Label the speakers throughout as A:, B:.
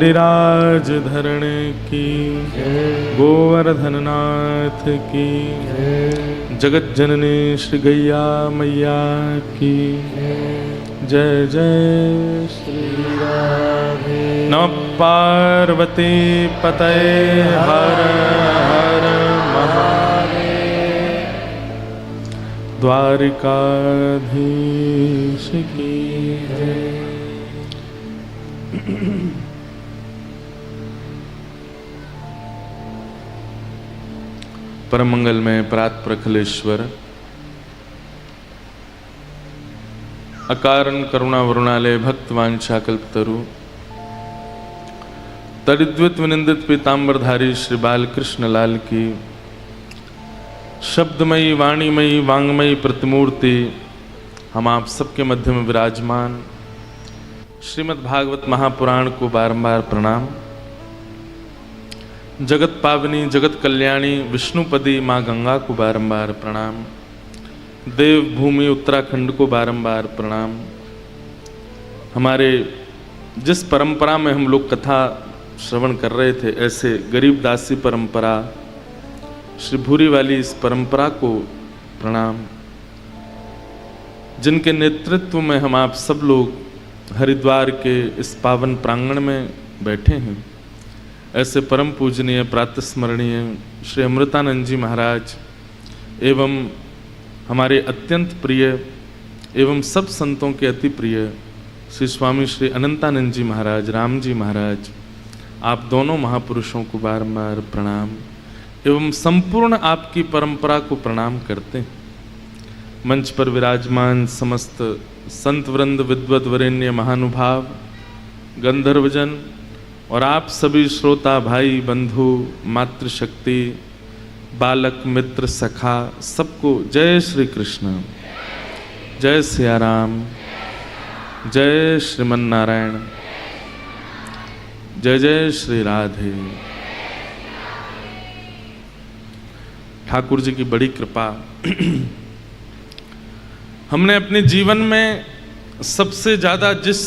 A: गिरिराज धरण की गोवर्धननाथ की जगत जननी श्री गैया मैया की जय जय श्री राधे। नमः पार्वती पतये हर हर महादेव। द्वारिकाधीश की जय। परम मंगल में प्रात प्रखलेश्वर अकारण करुणा वरुणालय भक्तवांछा कल्पतरु तरिद्वित विनिंदित पीतांबरधारी श्री बालकृष्ण लाल की शब्दमयी वाणीमयी वांगमयी प्रतिमूर्ति हम आप सबके मध्य में विराजमान श्रीमद् भागवत महापुराण को बारंबार प्रणाम। जगत पावनी जगत कल्याणी विष्णुपदी माँ गंगा को बारंबार प्रणाम। देव भूमि उत्तराखंड को बारंबार प्रणाम। हमारे जिस परंपरा में हम लोग कथा श्रवण कर रहे थे, ऐसे गरीब दासी परंपरा श्री भूरी वाली इस परंपरा को प्रणाम, जिनके नेतृत्व में हम आप सब लोग हरिद्वार के इस पावन प्रांगण में बैठे हैं। ऐसे परम पूजनीय प्रातस्मरणीय श्री अमृतानंद जी महाराज एवं हमारे अत्यंत प्रिय एवं सब संतों के अति प्रिय श्री स्वामी श्री अनंतानंद जी महाराज, राम जी महाराज, आप दोनों महापुरुषों को बारंबार प्रणाम एवं संपूर्ण आपकी परंपरा को प्रणाम करते हैं। मंच पर विराजमान समस्त संत वृंद, विद्वद वरेण्य, महानुभाव, गंधर्वजन और आप सभी श्रोता भाई बंधु, मातृशक्ति, बालक मित्र सखा, सबको जय श्री कृष्ण, जय सिया राम, जय श्रीमन नारायण, जय जय श्री राधे। ठाकुर जी की बड़ी कृपा। हमने अपने जीवन में सबसे ज्यादा जिस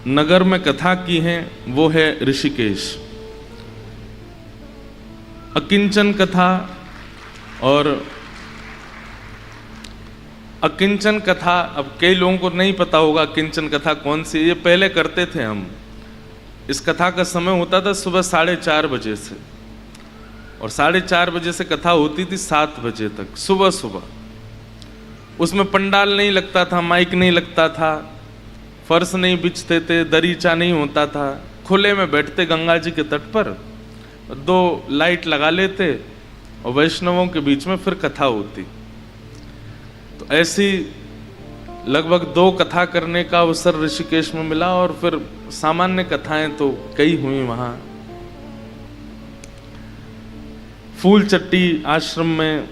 A: नगर में कथा की है वो है ऋषिकेश। अकिंचन कथा और अकिंचन कथा, अब कई लोगों को नहीं पता होगा अकिंचन कथा कौन सी। ये पहले करते थे हम। इस कथा का समय होता था सुबह 4:30 बजे से, और 4:30 बजे से कथा होती थी 7 बजे तक सुबह सुबह। उसमें पंडाल नहीं लगता था, माइक नहीं लगता था, फर्श नहीं बिछते थे, दरीचा नहीं होता था, खुले में बैठते गंगा जी के तट पर, 2 लाइट लगा लेते और वैष्णवों के बीच में फिर कथा होती। तो ऐसी लगभग 2 कथा करने का अवसर ऋषिकेश में मिला, और फिर सामान्य कथाएं तो कई हुई वहाँ। फूल चट्टी आश्रम में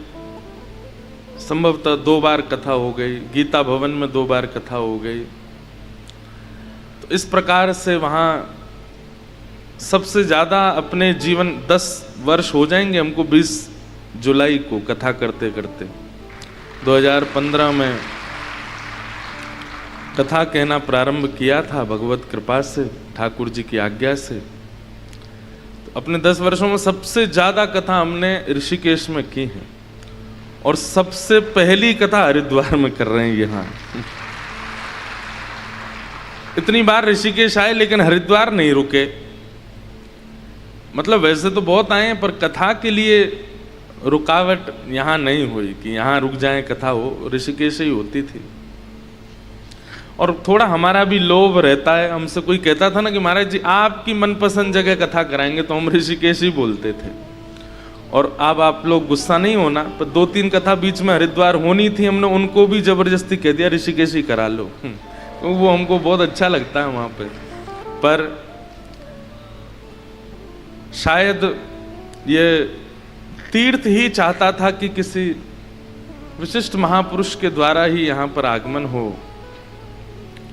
A: संभवतः 2 बार कथा हो गई, गीता भवन में 2 बार कथा हो गई। इस प्रकार से वहाँ सबसे ज़्यादा अपने जीवन 10 वर्ष हो जाएंगे हमको 20 जुलाई को कथा करते करते। 2015 में कथा कहना प्रारंभ किया था भगवत कृपा से, ठाकुर जी की आज्ञा से। तो अपने 10 वर्षों में सबसे ज़्यादा कथा हमने ऋषिकेश में की है, और सबसे पहली कथा हरिद्वार में कर रहे हैं यहाँ। इतनी बार ऋषिकेश आए लेकिन हरिद्वार नहीं रुके। मतलब वैसे तो बहुत आए पर कथा के लिए रुकावट यहाँ नहीं हुई कि यहाँ रुक जाएं कथा हो, ऋषिकेश ही होती थी। और थोड़ा हमारा भी लोभ रहता है। हमसे कोई कहता था ना कि महाराज जी आपकी मनपसंद जगह कथा कराएंगे, तो हम ऋषिकेश ही बोलते थे। और अब आप लोग गुस्सा नहीं होना, पर 2-3 कथा बीच में हरिद्वार होनी थी, हमने उनको भी जबरदस्ती कह दिया ऋषिकेश ही करा लो। वो हमको बहुत अच्छा लगता है वहाँ पे। पर शायद ये तीर्थ ही चाहता था कि किसी विशिष्ट महापुरुष के द्वारा ही यहाँ पर आगमन हो,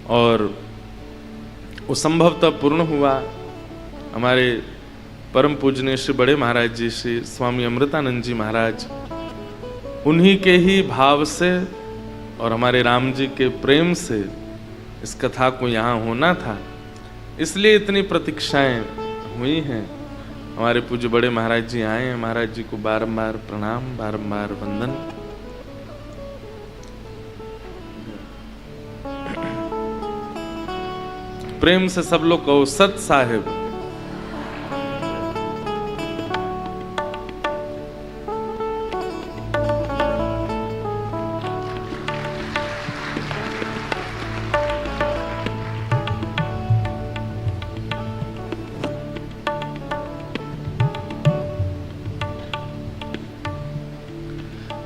A: और वो संभवतः पूर्ण हुआ। हमारे परम पूजनीय श्री बड़े महाराज जी श्री स्वामी अमृतानंद जी महाराज, उन्हीं के ही भाव से और हमारे राम जी के प्रेम से इस कथा को यहाँ होना था। इसलिए इतनी प्रतीक्षाएं हुई हैं। हमारे पूज्य बड़े महाराज जी आए हैं, महाराज जी को बारंबार प्रणाम, बारंबार वंदन। प्रेम से सब लोग कहो सत साहिब।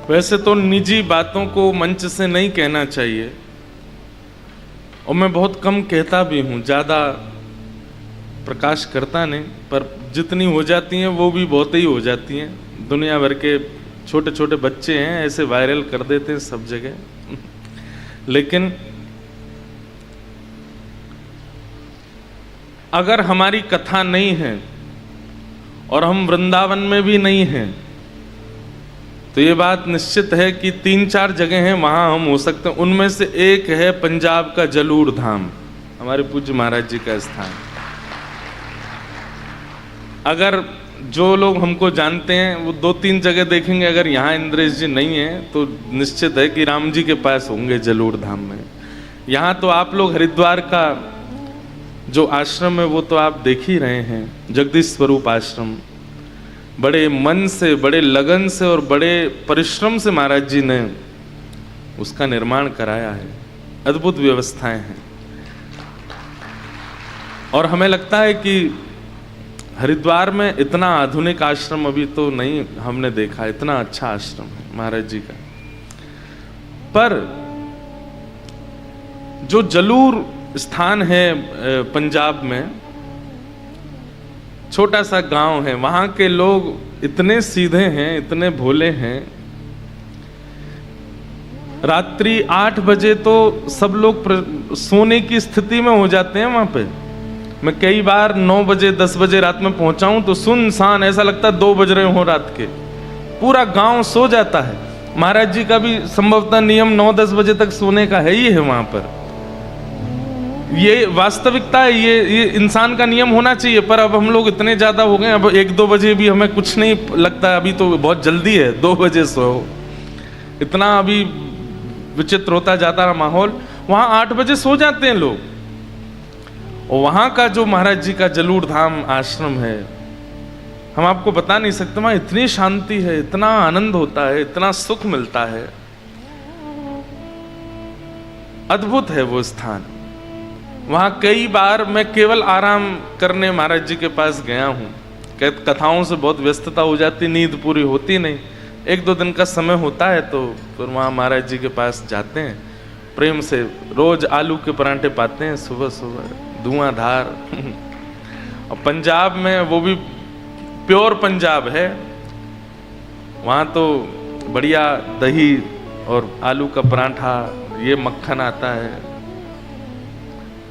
A: वैसे तो निजी बातों को मंच से नहीं कहना चाहिए, और मैं बहुत कम कहता भी हूँ, ज़्यादा प्रकाश करता नहीं, पर जितनी हो जाती हैं वो भी बहुत ही हो जाती हैं। दुनिया भर के छोटे छोटे बच्चे हैं, ऐसे वायरल कर देते हैं सब जगह। लेकिन अगर हमारी कथा नहीं है और हम वृंदावन में भी नहीं हैं, तो ये बात निश्चित है कि 3-4 जगह हैं वहाँ हम हो सकते हैं। उनमें से एक है पंजाब का जलूर धाम, हमारे पूज्य महाराज जी का स्थान। अगर जो लोग हमको जानते हैं वो 2-3 जगह देखेंगे, अगर यहाँ इंद्रेश जी नहीं है तो निश्चित है कि राम जी के पास होंगे जलूर धाम में। यहाँ तो आप लोग हरिद्वार का जो आश्रम है वो तो आप देख ही रहे हैं, जगदीश स्वरूप आश्रम। बड़े मन से, बड़े लगन से और बड़े परिश्रम से महाराज जी ने उसका निर्माण कराया है। अद्भुत व्यवस्थाएं हैं, और हमें लगता है कि हरिद्वार में इतना आधुनिक आश्रम अभी तो नहीं हमने देखा, इतना अच्छा आश्रम है महाराज जी का। पर जो जलूर स्थान है पंजाब में, छोटा सा गांव है, वहां के लोग इतने सीधे हैं, इतने भोले हैं। रात्रि 8 बजे तो सब लोग सोने की स्थिति में हो जाते हैं वहां पे। मैं कई बार 9 बजे 10 बजे रात में पहुंचा हूं तो सुनसान, ऐसा लगता है 2 बज रहे हो रात के, पूरा गांव सो जाता है। महाराज जी का भी संभवतः नियम 9-10 बजे तक सोने का है ही है वहां पर। ये वास्तविकता है, ये इंसान का नियम होना चाहिए। पर अब हम लोग इतने ज्यादा हो गए, अब 1-2 बजे भी हमें कुछ नहीं लगता, अभी तो बहुत जल्दी है, 2 बजे सो। इतना अभी विचित्र होता जाता रहा माहौल। वहां 8 बजे सो जाते हैं लोग। और वहां का जो महाराज जी का जलूर धाम आश्रम है, हम आपको बता नहीं सकते, वहां इतनी शांति है, इतना आनंद होता है, इतना सुख मिलता है। अद्भुत है वो स्थान। वहां कई बार मैं केवल आराम करने महाराज जी के पास गया हूं। कथाओं से बहुत व्यस्तता हो जाती, नींद पूरी होती नहीं। 1-2 दिन का समय होता है तो फिर वहां महाराज जी के पास जाते हैं। प्रेम से रोज आलू के परांठे पाते हैं सुबह सुबह, धुआंधार। और पंजाब में, वो भी प्योर पंजाब है, वहां तो बढ़िया दही और आलू का परांठा, ये मक्खन आता है,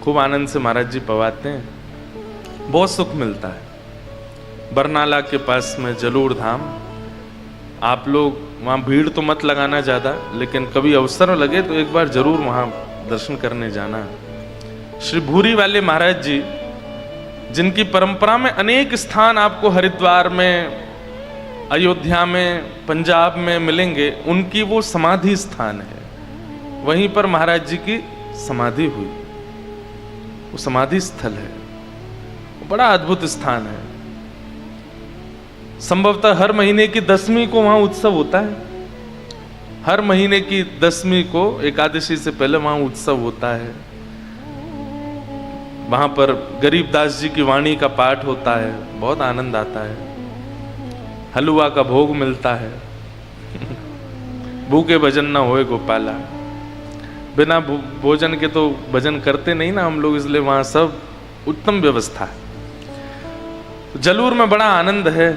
A: खूब आनंद से महाराज जी पवाते हैं, बहुत सुख मिलता है। बरनाला के पास में जलूर धाम, आप लोग वहाँ भीड़ तो मत लगाना ज़्यादा, लेकिन कभी अवसर लगे तो एक बार जरूर वहाँ दर्शन करने जाना। श्री भूरी वाले महाराज जी, जिनकी परंपरा में अनेक स्थान आपको हरिद्वार में, अयोध्या में, पंजाब में मिलेंगे, उनकी वो समाधि स्थान है। वहीं पर महाराज जी की समाधि हुई, वो समाधि स्थल है, बड़ा अद्भुत स्थान है। संभवतः हर महीने की 10वीं को वहां उत्सव होता है। हर महीने की 10वीं को, एकादशी से पहले वहां उत्सव होता है। वहां पर गरीबदास जी की वाणी का पाठ होता है, बहुत आनंद आता है। हलवा का भोग मिलता है। भूखे भजन ना होए गोपाला, बिना भोजन के तो भजन करते नहीं ना हम लोग, इसलिए वहां सब उत्तम व्यवस्था है। जलूर में बड़ा आनंद है।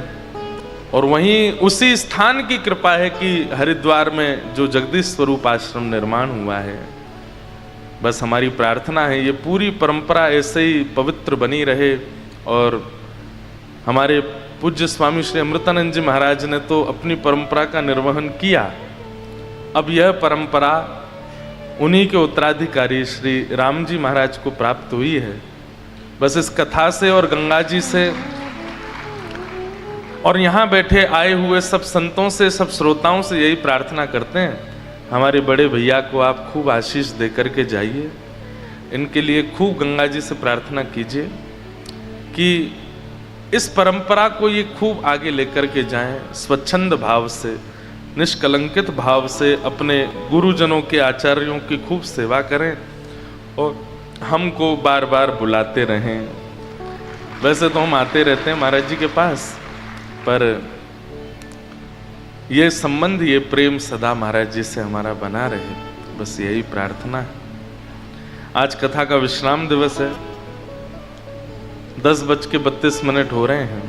A: और वहीं उसी स्थान की कृपा है कि हरिद्वार में जो जगदीश स्वरूप आश्रम निर्माण हुआ है, बस हमारी प्रार्थना है ये पूरी परंपरा ऐसे ही पवित्र बनी रहे। और हमारे पूज्य स्वामी श्री अमृतानंद जी महाराज ने तो अपनी परंपरा का निर्वहन किया। अब यह परंपरा उन्हीं के उत्तराधिकारी श्री राम जी महाराज को प्राप्त हुई है। बस इस कथा से और गंगा जी से और यहाँ बैठे आए हुए सब संतों से, सब श्रोताओं से यही प्रार्थना करते हैं, हमारे बड़े भैया को आप खूब आशीष दे करके जाइए। इनके लिए खूब गंगा जी से प्रार्थना कीजिए कि इस परंपरा को ये खूब आगे लेकर के जाएं, स्वच्छंद भाव से, निष्कलंकित भाव से अपने गुरुजनों के, आचार्यों की खूब सेवा करें और हमको बार बार बुलाते रहें। वैसे तो हम आते रहते हैं महाराज जी के पास, पर ये संबंध, ये प्रेम सदा महाराज जी से हमारा बना रहे, बस यही प्रार्थना है। आज कथा का विश्राम दिवस है, 10:32 हो रहे हैं,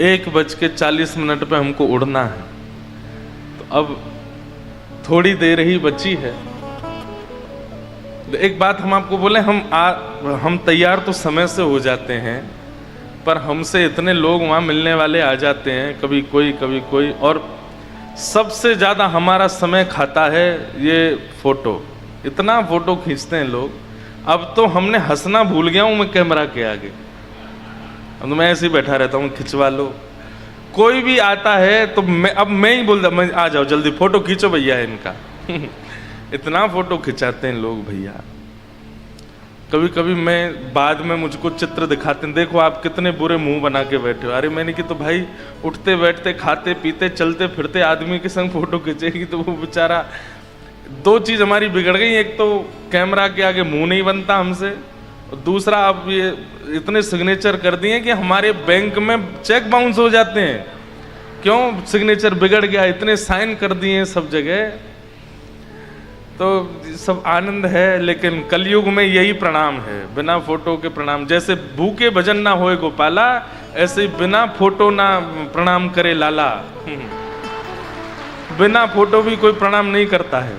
A: 1:40 पे हमको उड़ना है, तो अब थोड़ी देर ही बची है। एक बात हम आपको बोले, हम तैयार तो समय से हो जाते हैं, पर हमसे इतने लोग वहाँ मिलने वाले आ जाते हैं, कभी कोई, और सबसे ज़्यादा हमारा समय खाता है ये फोटो। इतना फोटो खींचते हैं लोग, अब तो हमने हंसना भूल गया हूँ मैं कैमरा के आगे। अब तो मैं ऐसे ही बैठा रहता हूँ, खिंचवा लो। कोई भी आता है तो मैं ही बोलता, मैं आ जाओ जल्दी फोटो खींचो भैया इनका। इतना फोटो खिंचाते हैं लोग भैया। कभी कभी मैं बाद में मुझको चित्र दिखाते हैं, देखो आप कितने बुरे मुंह बना के बैठे हो। अरे मैंने कि तो भाई उठते बैठते खाते पीते चलते फिरते आदमी के संग फोटो खींचेगी तो वो बेचारा, दो चीज हमारी बिगड़ गई, एक तो कैमरा के आगे मुंह नहीं बनता हमसे, और दूसरा अब ये इतने सिग्नेचर कर दिए कि हमारे बैंक में चेक बाउंस हो जाते हैं। क्यों? सिग्नेचर बिगड़ गया, इतने साइन कर दिए सब जगह। तो सब आनंद है, लेकिन कलयुग में यही प्रणाम है, बिना फोटो के प्रणाम। जैसे भूखे भजन ना होए गोपाला, ऐसे ही बिना फोटो ना प्रणाम करे लाला। बिना फोटो भी कोई प्रणाम नहीं करता है।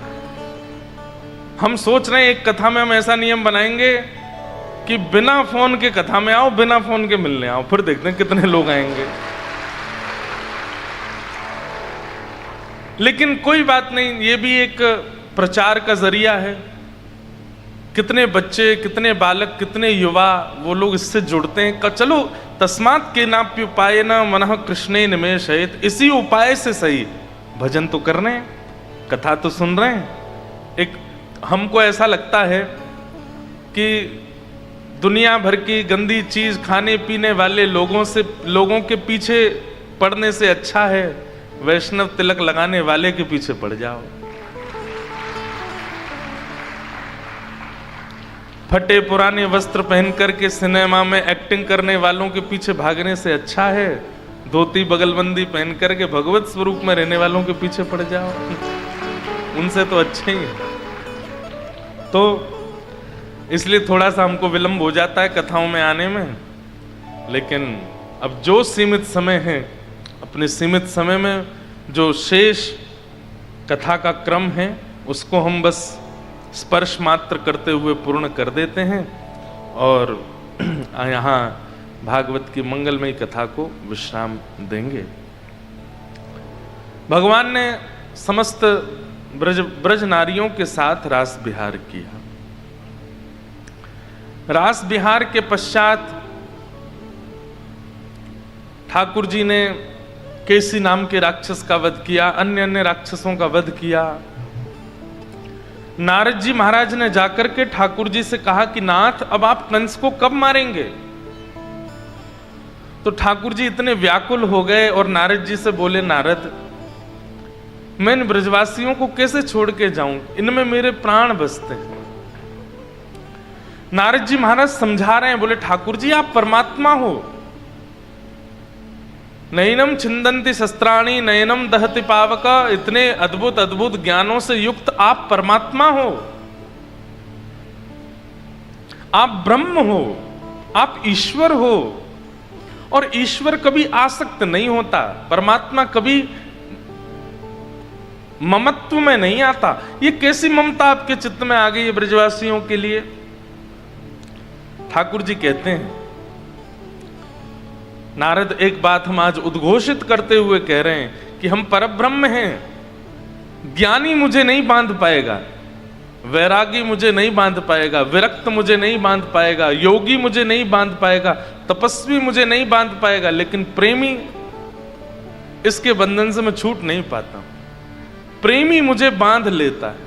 A: हम सोच रहे हैं एक कथा में हम ऐसा नियम बनाएंगे कि बिना फोन के कथा में आओ, बिना फोन के मिलने आओ, फिर देखते हैं कितने लोग आएंगे। लेकिन कोई बात नहीं, ये भी एक प्रचार का जरिया है। कितने बच्चे, कितने बालक, कितने युवा वो लोग इससे जुड़ते हैं। चलो तस्मात् केनाप्युपायेन मनः कृष्णे निमेषयेत्, इसी उपाय से सही भजन तो कर रहे हैं, कथा तो सुन रहे हैं। एक हमको ऐसा लगता है कि दुनिया भर की गंदी चीज खाने पीने वाले लोगों के पीछे पड़ने से अच्छा है वैष्णव तिलक लगाने वाले के पीछे पड़ जाओ। फटे पुराने वस्त्र पहन करके सिनेमा में एक्टिंग करने वालों के पीछे भागने से अच्छा है धोती बगलबंदी पहन करके भगवत स्वरूप में रहने वालों के पीछे पड़ जाओ। उनसे तो अच्छे ही है। तो इसलिए थोड़ा सा हमको विलंब हो जाता है कथाओं में आने में, लेकिन अब जो सीमित समय है, अपने सीमित समय में जो शेष कथा का क्रम है उसको हम बस स्पर्श मात्र करते हुए पूर्ण कर देते हैं और यहाँ भागवत की मंगलमयी कथा को विश्राम देंगे। भगवान ने समस्त ब्रज नारियों के साथ रास विहार किया। रास विहार के पश्चात ठाकुर जी ने केसी नाम के राक्षस का वध किया, अन्य राक्षसों का वध किया। नारद जी महाराज ने जाकर के ठाकुर जी से कहा कि नाथ अब आप कंस को कब मारेंगे? तो ठाकुर जी इतने व्याकुल हो गए और नारद जी से बोले, नारद मैं इन ब्रजवासियों को कैसे छोड़ के जाऊं, इनमें मेरे प्राण बसते हैं। नारद जी महाराज समझा रहे हैं, बोले ठाकुर जी आप परमात्मा हो, नैनम छिंदंती शस्त्राणी नयनम दहति पावक, इतने अद्भुत अद्भुत ज्ञानों से युक्त आप परमात्मा हो, आप ब्रह्म हो, आप ईश्वर हो, और ईश्वर कभी आसक्त नहीं होता, परमात्मा कभी ममत्व में नहीं आता। ये कैसी ममता आपके चित्त में आ गई है ब्रजवासियों के लिए? ठाकुर जी कहते हैं, नारद एक बात हम आज उद्घोषित करते हुए कह रहे हैं कि हम परब्रह्म हैं, ज्ञानी मुझे नहीं बांध पाएगा। वैरागी मुझे नहीं बांध पाएगा, विरक्त मुझे नहीं बांध पाएगा, योगी मुझे नहीं बांध पाएगा, तपस्वी मुझे नहीं बांध पाएगा, लेकिन प्रेमी, इसके बंधन से मैं छूट नहीं पाता। प्रेमी मुझे बांध लेता है।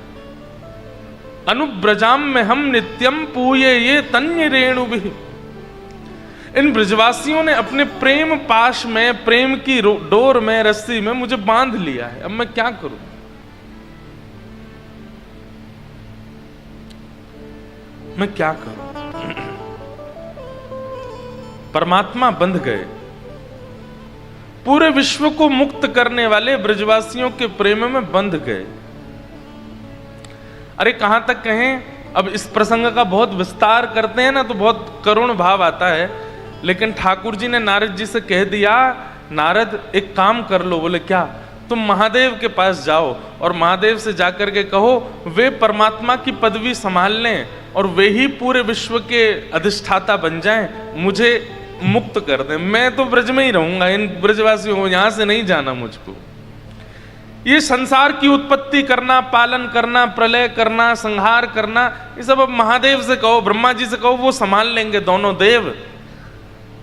A: अनुब्रजाम में हम नित्यम पूये ये तन्य रेणु भी। इन ब्रजवासियों ने अपने प्रेम पाश में, प्रेम की डोर में, रस्सी में मुझे बांध लिया है। अब मैं क्या करूं? मैं क्या करूं? परमात्मा बंध गए। पूरे विश्व को मुक्त करने वाले ब्रजवासियों के प्रेम में बंध गए। अरे कहां तक कहें, अब इस प्रसंग का बहुत विस्तार करते हैं ना तो बहुत करुण भाव आता है, लेकिन ठाकुर जी ने नारद जी से कह दिया, नारद एक काम कर लो। बोले क्या? तुम महादेव के पास जाओ और महादेव से जाकर के कहो वे परमात्मा की पदवी संभाल लें और वे ही पूरे विश्व के अधिष्ठाता बन जाएं, मुझे मुक्त कर दें। मैं तो ब्रज में ही रहूंगा, इन ब्रजवासियों को यहां से नहीं जाना मुझको। ये संसार की उत्पत्ति करना, पालन करना, प्रलय करना, संहार करना, ये सब अब महादेव से कहो, ब्रह्मा जी से कहो, वो संभाल लेंगे दोनों देव।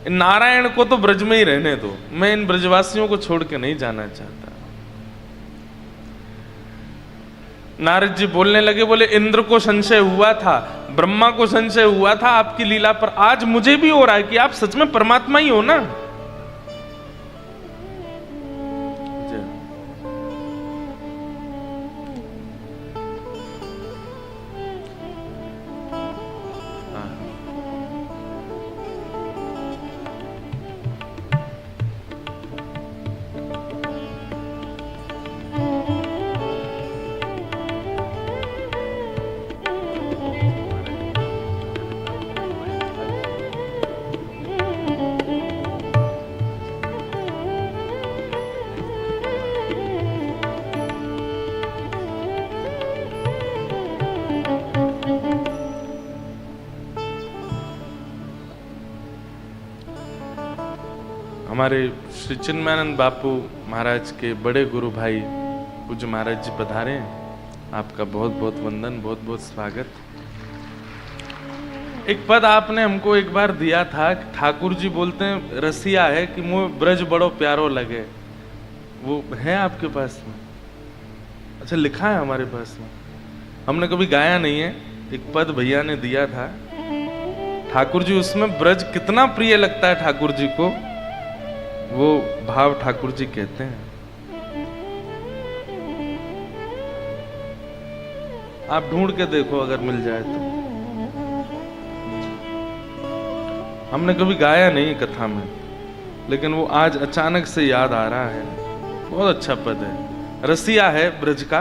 A: नारायण को तो ब्रज में ही रहने दो, मैं इन ब्रजवासियों को छोड़ के नहीं जाना चाहता। नारद जी बोलने लगे, बोले इंद्र को संशय हुआ था, ब्रह्मा को संशय हुआ था आपकी लीला पर, आज मुझे भी हो रहा है कि आप सच में परमात्मा ही हो ना। हमारे श्री चिन्मयानंद बापू महाराज के बड़े गुरु भाई पूज्य महाराज जी पधारे हैं। आपका बहुत बहुत वंदन, बहुत बहुत स्वागत। एक पद आपने हमको एक बार दिया था, ठाकुर जी बोलते हैं रसिया है कि मुझे ब्रज बड़ो प्यारो लगे, वो है आपके पास में? अच्छा, लिखा है हमारे पास में, हमने कभी गाया नहीं है। एक पद भैया ने दिया था ठाकुर जी, उसमें ब्रज कितना प्रिय लगता है ठाकुर जी को, वो भाव ठाकुर जी कहते हैं। आप ढूंढ के देखो अगर मिल जाए तो। हमने कभी गाया नहीं कथा में, लेकिन वो आज अचानक से याद आ रहा है। बहुत अच्छा पद है, रसिया है ब्रज का,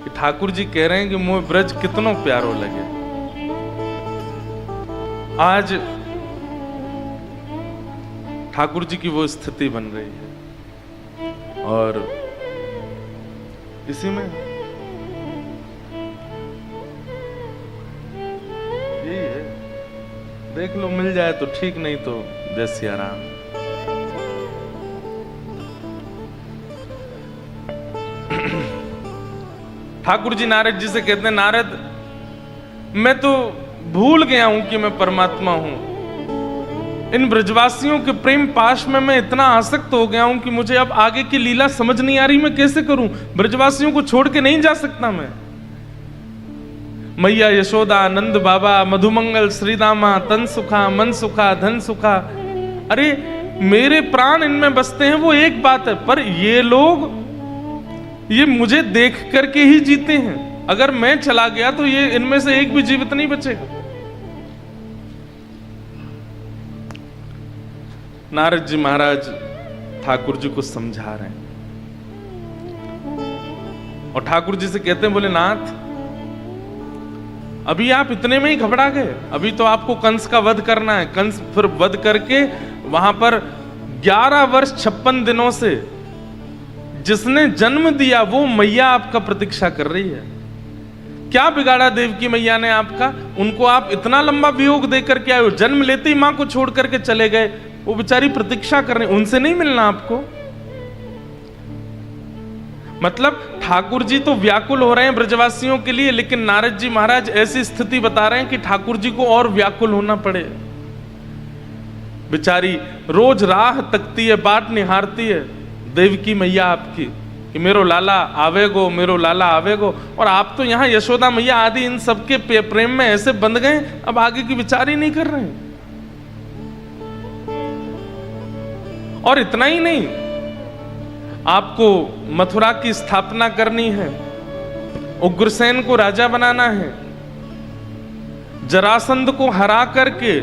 A: कि ठाकुर जी कह रहे हैं कि मुझे ब्रज कितनो प्यारो लगे। आज ठाकुर जी की वो स्थिति बन रही है और इसी में यही है, देख लो मिल जाए तो ठीक, नहीं तो जय सिया राम। ठाकुर जी नारद जी से कहते हैं, नारद मैं तो भूल गया हूं कि मैं परमात्मा हूं। इन ब्रजवासियों के प्रेम पाश में मैं इतना आसक्त हो गया हूं कि मुझे अब आगे की लीला समझ नहीं आ रही, मैं कैसे करूं? ब्रजवासियों को छोड़ के नहीं जा सकता मैं। मैया यशोदा, नंद बाबा, मधुमंगल, श्रीदामा, तन सुखा, मन सुखा, धन सुखा, अरे मेरे प्राण इनमें बसते हैं, वो एक बात है, पर ये लोग ये मुझे देख करके ही जीते हैं। अगर मैं चला गया तो ये इनमें से एक भी जीवित नहीं बचेगा। नारद जी महाराज ठाकुर जी को समझा रहे हैं और ठाकुर जी से कहते हैं, बोले नाथ अभी आप इतने में ही घबरा गए, अभी तो आपको कंस का वध करना है। कंस फिर वध करके वहां पर 11 वर्ष 56 दिनों से जिसने जन्म दिया वो मैया आपका प्रतीक्षा कर रही है। क्या बिगाड़ा देव की मैया ने आपका? उनको आप इतना लंबा वियोग देकर के आए हो, जन्म लेते ही मां को छोड़ करके चले गए, वो बेचारी प्रतीक्षा कर रहे, उनसे नहीं मिलना आपको? मतलब ठाकुर जी तो व्याकुल हो रहे हैं ब्रजवासियों के लिए, लेकिन नारद जी महाराज ऐसी स्थिति बता रहे हैं कि ठाकुर जी को और व्याकुल होना पड़े। बेचारी रोज राह तकती है, बाट निहारती है देवकी मैया आपकी कि मेरो लाला आवेगो, मेरो लाला आवेगो, और आप तो यहां यशोदा मैया आदि इन सबके प्रेम में ऐसे बंध गए, अब आगे की विचार ही नहीं कर रहे। और इतना ही नहीं, आपको मथुरा की स्थापना करनी है, उग्रसेन को राजा बनाना है, जरासंध को हरा करके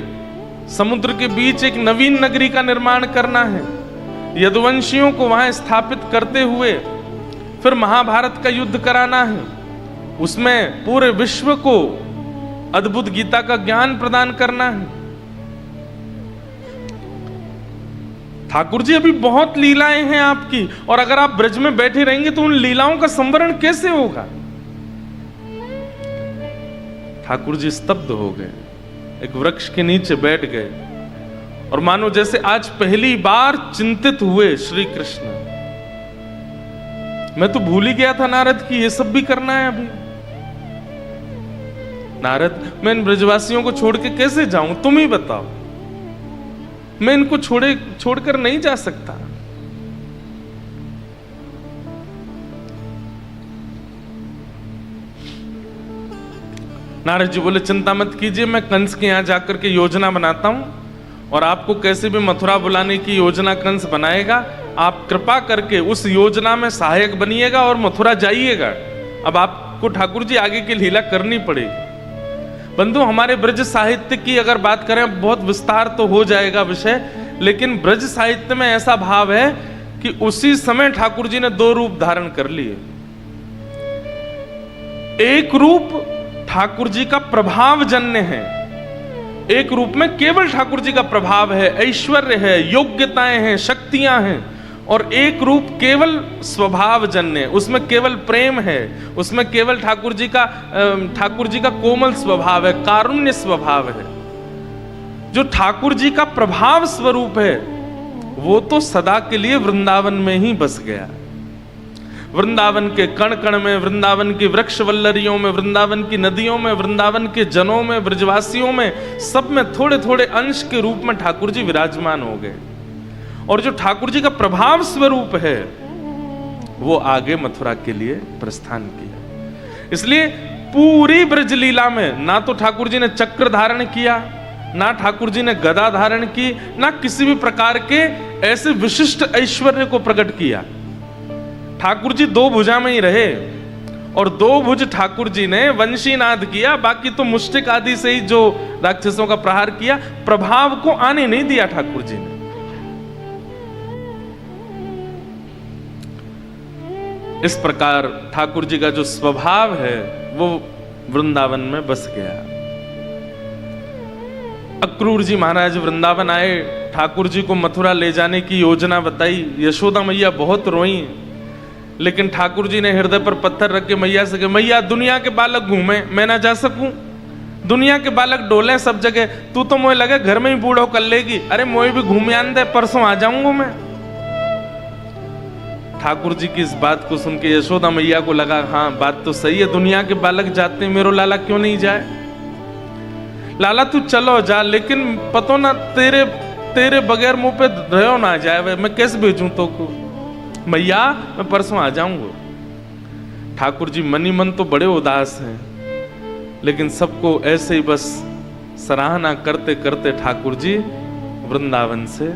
A: समुद्र के बीच एक नवीन नगरी का निर्माण करना है, यदुवंशियों को वहां स्थापित करते हुए फिर महाभारत का युद्ध कराना है, उसमें पूरे विश्व को अद्भुत गीता का ज्ञान प्रदान करना है। ठाकुर जी अभी बहुत लीलाएं हैं आपकी, और अगर आप ब्रज में बैठे रहेंगे तो उन लीलाओं का संवरण कैसे होगा। ठाकुर जी स्तब्ध हो गए, एक वृक्ष के नीचे बैठ गए, और मानो जैसे आज पहली बार चिंतित हुए श्री कृष्ण। मैं तो भूल ही गया था नारद की ये सब भी करना है अभी। नारद, मैं इन ब्रजवासियों को छोड़ के कैसे जाऊं, तुम ही बताओ। मैं इनको छोड़कर नहीं जा सकता। नारद जी बोले, चिंता मत कीजिए, मैं कंस के यहां जाकर के योजना बनाता हूं, और आपको कैसे भी मथुरा बुलाने की योजना कंस बनाएगा, आप कृपा करके उस योजना में सहायक बनिएगा और मथुरा जाइएगा। अब आपको ठाकुर जी आगे की लीला करनी पड़ेगी। बंधु, हमारे ब्रज साहित्य की अगर बात करें, बहुत विस्तार तो हो जाएगा विषय, लेकिन ब्रज साहित्य में ऐसा भाव है कि उसी समय ठाकुर जी ने दो रूप धारण कर लिए। एक रूप ठाकुर जी का प्रभाव जन्य है, एक रूप में केवल ठाकुर जी का प्रभाव है, ऐश्वर्य है, योग्यताएं हैं, शक्तियां हैं, और एक रूप केवल स्वभाव जन्य, उसमें केवल प्रेम है, उसमें केवल ठाकुर जी का कोमल स्वभाव है, कारुण्य स्वभाव है। जो ठाकुर जी का प्रभाव स्वरूप है वो तो सदा के लिए वृंदावन में ही बस गया। वृंदावन के कण कण में, वृंदावन की वृक्ष वल्लरियों में, वृंदावन की नदियों में, वृंदावन के जनों में, ब्रजवासियों में, सब में थोड़े थोड़े अंश के रूप में ठाकुर जी विराजमान हो गए। और जो ठाकुर जी का प्रभाव स्वरूप है वो आगे मथुरा के लिए प्रस्थान किया। इसलिए पूरी ब्रज लीला में ना तो ठाकुर जी ने चक्र धारण किया, ना ठाकुर जी ने गदा धारण की, ना किसी भी प्रकार के ऐसे विशिष्ट ऐश्वर्य को प्रकट किया। ठाकुर जी दो भुजा में ही रहे, और दो भुज ठाकुर जी ने वंशीनाद किया, बाकी तो मुष्टिक आदि से ही जो राक्षसों का प्रहार किया, प्रभाव को आने नहीं दिया ठाकुर जी ने। इस प्रकार ठाकुर जी का जो स्वभाव है वो वृंदावन में बस गया। अक्रूर जी महाराज वृंदावन आए, ठाकुर जी को मथुरा ले जाने की योजना बताई। यशोदा मैया बहुत रोई, लेकिन ठाकुर जी ने हृदय पर पत्थर रख के मैया से कहा, मैया दुनिया के बालक घूमे, मैं ना जा सकूं? दुनिया के बालक डोले सब जगह, तू तो मोए लगे घर में ही बूढ़ो कर लेगी। अरे मोए भी घूमे आन दे, परसों आ जाऊंगा मैं। ठाकुर जी की इस बात को सुन के यशोदा मैया को लगा, हाँ बात तो सही है, दुनिया के बालक जाते हैं, मेरो लाला क्यों नहीं जाए? लाला तू चलो जा, लेकिन पतो ना तेरे बगैर मुंह पे रहो ना जाए, मैं कैसे भेजूं तो को? मैया मैं परसों आ जाऊंगा। ठाकुर जी मनी मन तो बड़े उदास हैं, लेकिन सबको ऐसे ही बस सराहना करते करते ठाकुर जी वृंदावन से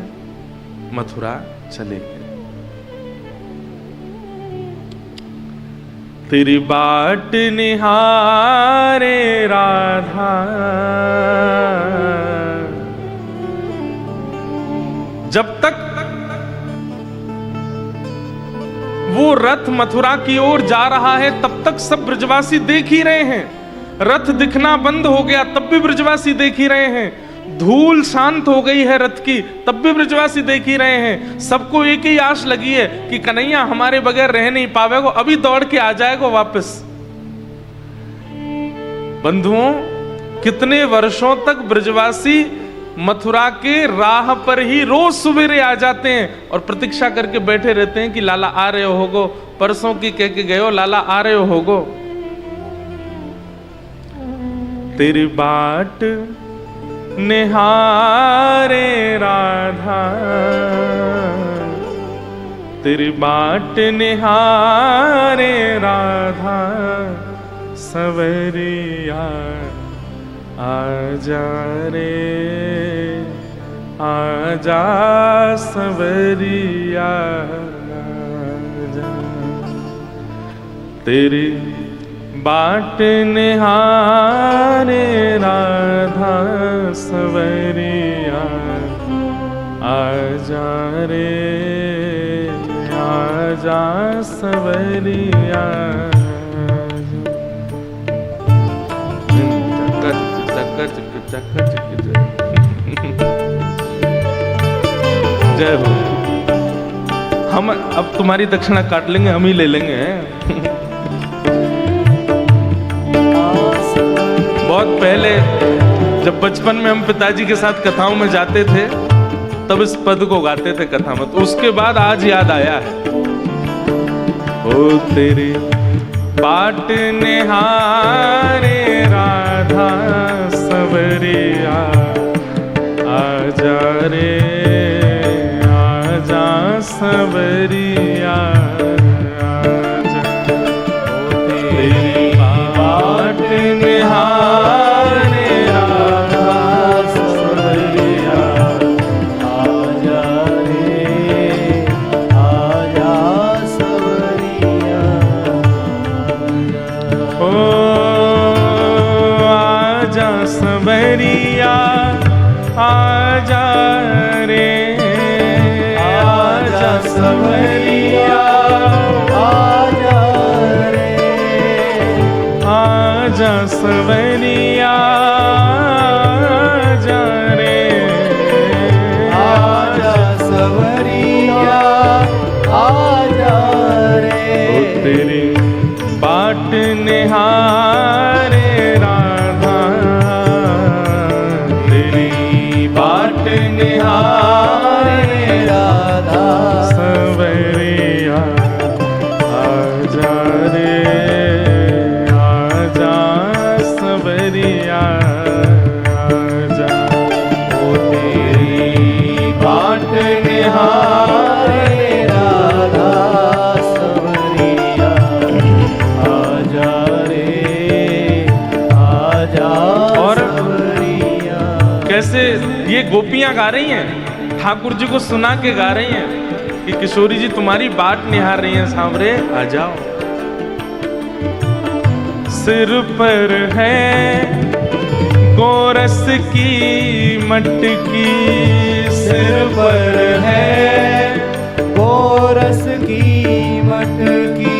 A: मथुरा चले गए। तेरी बाट निहारे राधा, जब तक वो रथ मथुरा की ओर जा रहा है तब तक सब ब्रजवासी देख ही रहे हैं। रथ दिखना बंद हो गया तब भी ब्रजवासी देख ही रहे हैं। धूल शांत हो गई है रथ की तब भी ब्रजवासी देख ही रहे हैं। सबको एक ही आश लगी है कि कन्हैया हमारे बगैर रह नहीं पावेगा, अभी दौड़ के आ जाएगा वापस। बंधुओं, कितने वर्षों तक ब्रजवासी मथुरा के राह पर ही रोज सवेरे आ जाते हैं और प्रतीक्षा करके बैठे रहते हैं कि लाला आ रहे होगो, परसों की कह के गए हो लाला आ रहे होगो। तेरी बाट निहारे राधा, तेरी बाट निहारे राधा, सवरिया आजा रे आजा सवरिया आजा। तेरी बाट निहारे राधा, सवरिया आजा रे आजा सवरिया। जय हो। हम अब तुम्हारी दक्षिणा काट लेंगे, हम ही ले लेंगे। बहुत पहले जब बचपन में हम पिताजी के साथ कथाओं में जाते थे तब इस पद को गाते थे कथा में, तो उसके बाद आज याद आया है। ओ तेरी बाट निहारे राधा, सवरिया आजा रे आजा सवरिया आजा। तेरी बाट निहारे राधा, सवरिया आजा रे आजा सवरिया। ओ आजा सवरिया आजा रे आजा सवरिया आजा रे आजा सवरिया आजा रे आजा सवरिया आजा रे। ओ तेरी बाट निहारे राधा, तेरी बाट निहारे राधा, सवरिया आजा रे आजा सवरिया आजा। ओ तेरी बाट निहारे राधा, सवरिया आजा रे आजा। और कैसे ये गोपियां गा रही हैं, ठाकुर जी को सुना के गा रही हैं कि किशोरी जी तुम्हारी बाट निहार रही हैं, सांवरे आ जाओ। सिर पर है गोरस की मटकी, सिर पर है गोरस की मटकी,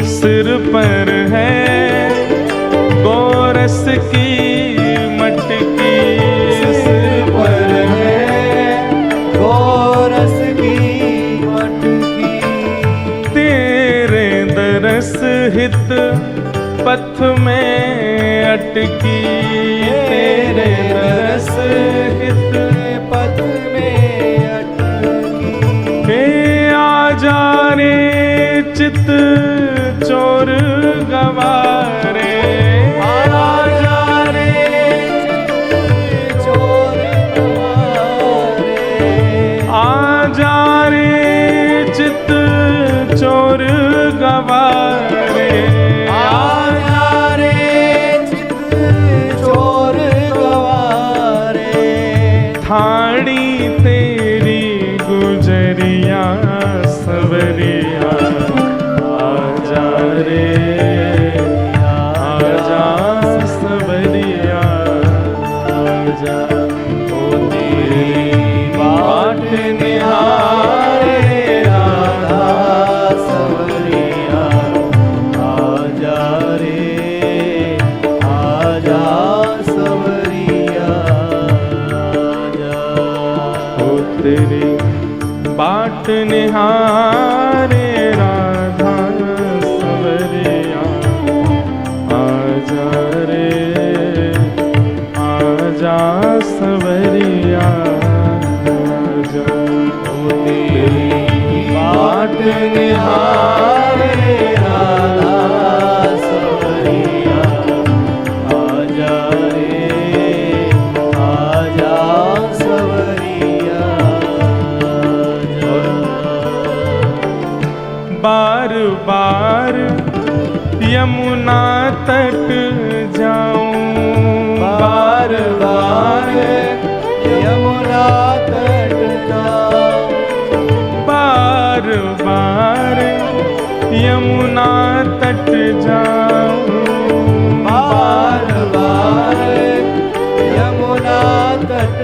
A: सिर पर है गोरस की मटकी, सिर पर है गोरस की मटकी। तेरे दरस हित पथ में अटकी, तेरे दरस हित पथ में अटकी। हे आजा रे चित चोर गवारे, आजा रे चित चोर गवारे, आजा रे चित चोर गवारे, आजा रे चित चोर गवारे। थाड़ी तेरी गुजरिया, सवरिया आजा रे आजा सवरिया आजा। ओ तेरी बाट निहारे राधा, सवरिया आजा रे आजा सवरिया आजा। ओ तेरी बाट निहारे राधा, सवरिया आजा रे आजा सवरिया। यमुना तट जाऊं
B: बार बार यमुना तट जाऊं,
A: बार बार यमुना तट जाऊं,
B: बार बार यमुना तट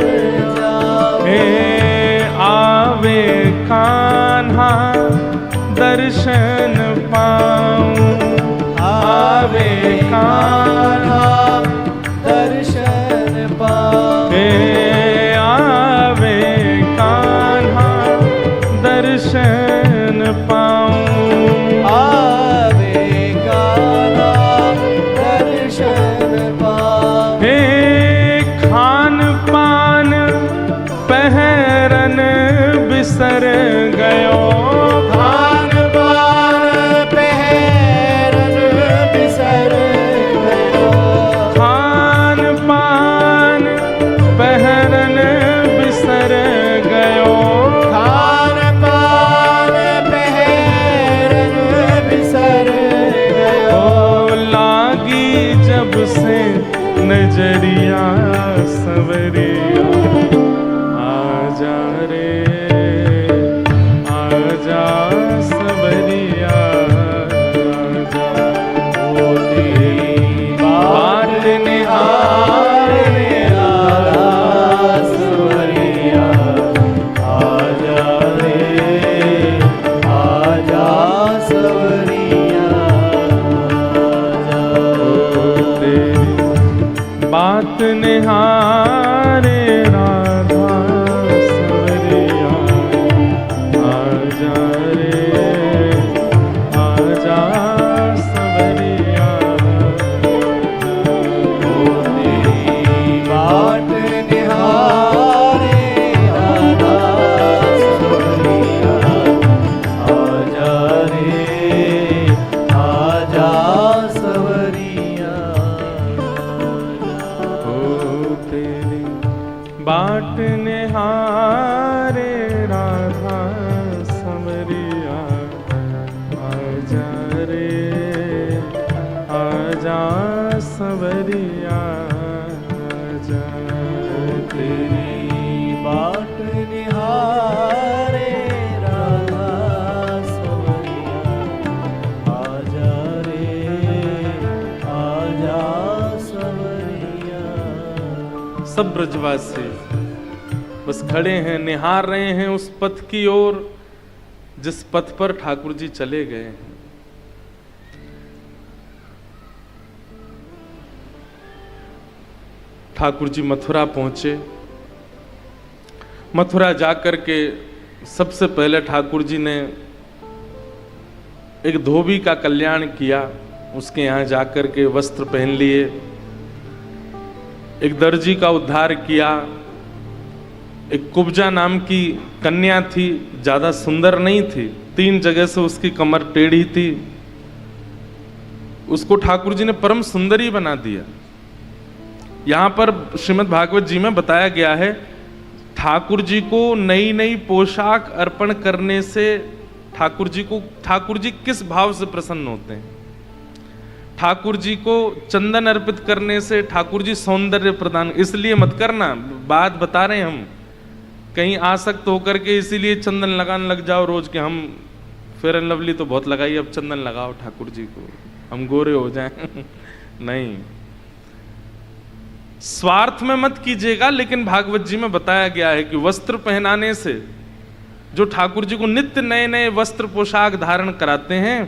B: जाऊं।
A: हे आवे कान्हा दर्शन पाऊं,
B: आवे कान्हा दर्शन पाऊं,
A: हे आवे कान्हा दर्शन पाऊं,
B: आवे कान्हा दर्शन पाऊं।
A: हे खान पान पहरन बिसर गयो,
B: खान पान पहरन बिसर गयो,
A: खान पान पहरन बिसर गयो,
B: खान पान पहरन बिसर गयो।
A: ओ लागी जब से नजरिया सवरिया, आजा रे आजा सवरिया, आजा
B: ओ तेरी बाट निहारे राधा सवरिया, आजा रे आजा सवरिया, आजा।
A: तेरी बात निहारे राधा सवरिया, आजा रे आजा सवरिया,
B: ओ तेरी बाट निहारे राधा सवरिया, आजा रे आजा सवरिया,
A: ओ तेरी बाट निहारे राधा सवरिया, आजा रे आजा सवरिया, आजा
B: तेरी बाट निहारे राधा सवरिया, आजा रे आजा सवरिया।
A: सब ब्रजवासी बस खड़े हैं, निहार रहे हैं उस पथ की ओर जिस पथ पर ठाकुर जी चले गए हैं। ठाकुर जी मथुरा पहुंचे। मथुरा जाकर के सबसे पहले ठाकुर जी ने एक धोबी का कल्याण किया, उसके यहाँ जाकर के वस्त्र पहन लिए। एक दर्जी का उद्धार किया। एक कुब्जा नाम की कन्या थी, ज्यादा सुंदर नहीं थी, 3 जगह से उसकी कमर टेढ़ी थी, उसको ठाकुर जी ने परम सुंदरी बना दिया। यहां पर श्रीमद् भागवत जी में बताया गया है, ठाकुर जी को नई नई पोशाक अर्पण करने से ठाकुर जी किस भाव से प्रसन्न होते हैं। ठाकुर जी को चंदन अर्पित करने से ठाकुर जी सौंदर्य प्रदान, इसलिए मत करना, बात बता रहे हैं हम, कहीं आसक्त होकर के इसीलिए चंदन लगाने लग जाओ रोज के, हम फेयर एंड लवली तो बहुत लगाई, अब चंदन लगाओ ठाकुर जी को, हम गोरे हो जाएं। नहीं, स्वार्थ में मत कीजिएगा। लेकिन भागवत जी में बताया गया है कि वस्त्र पहनाने से, जो ठाकुर जी को नित्य नए नए वस्त्र पोशाक धारण कराते हैं,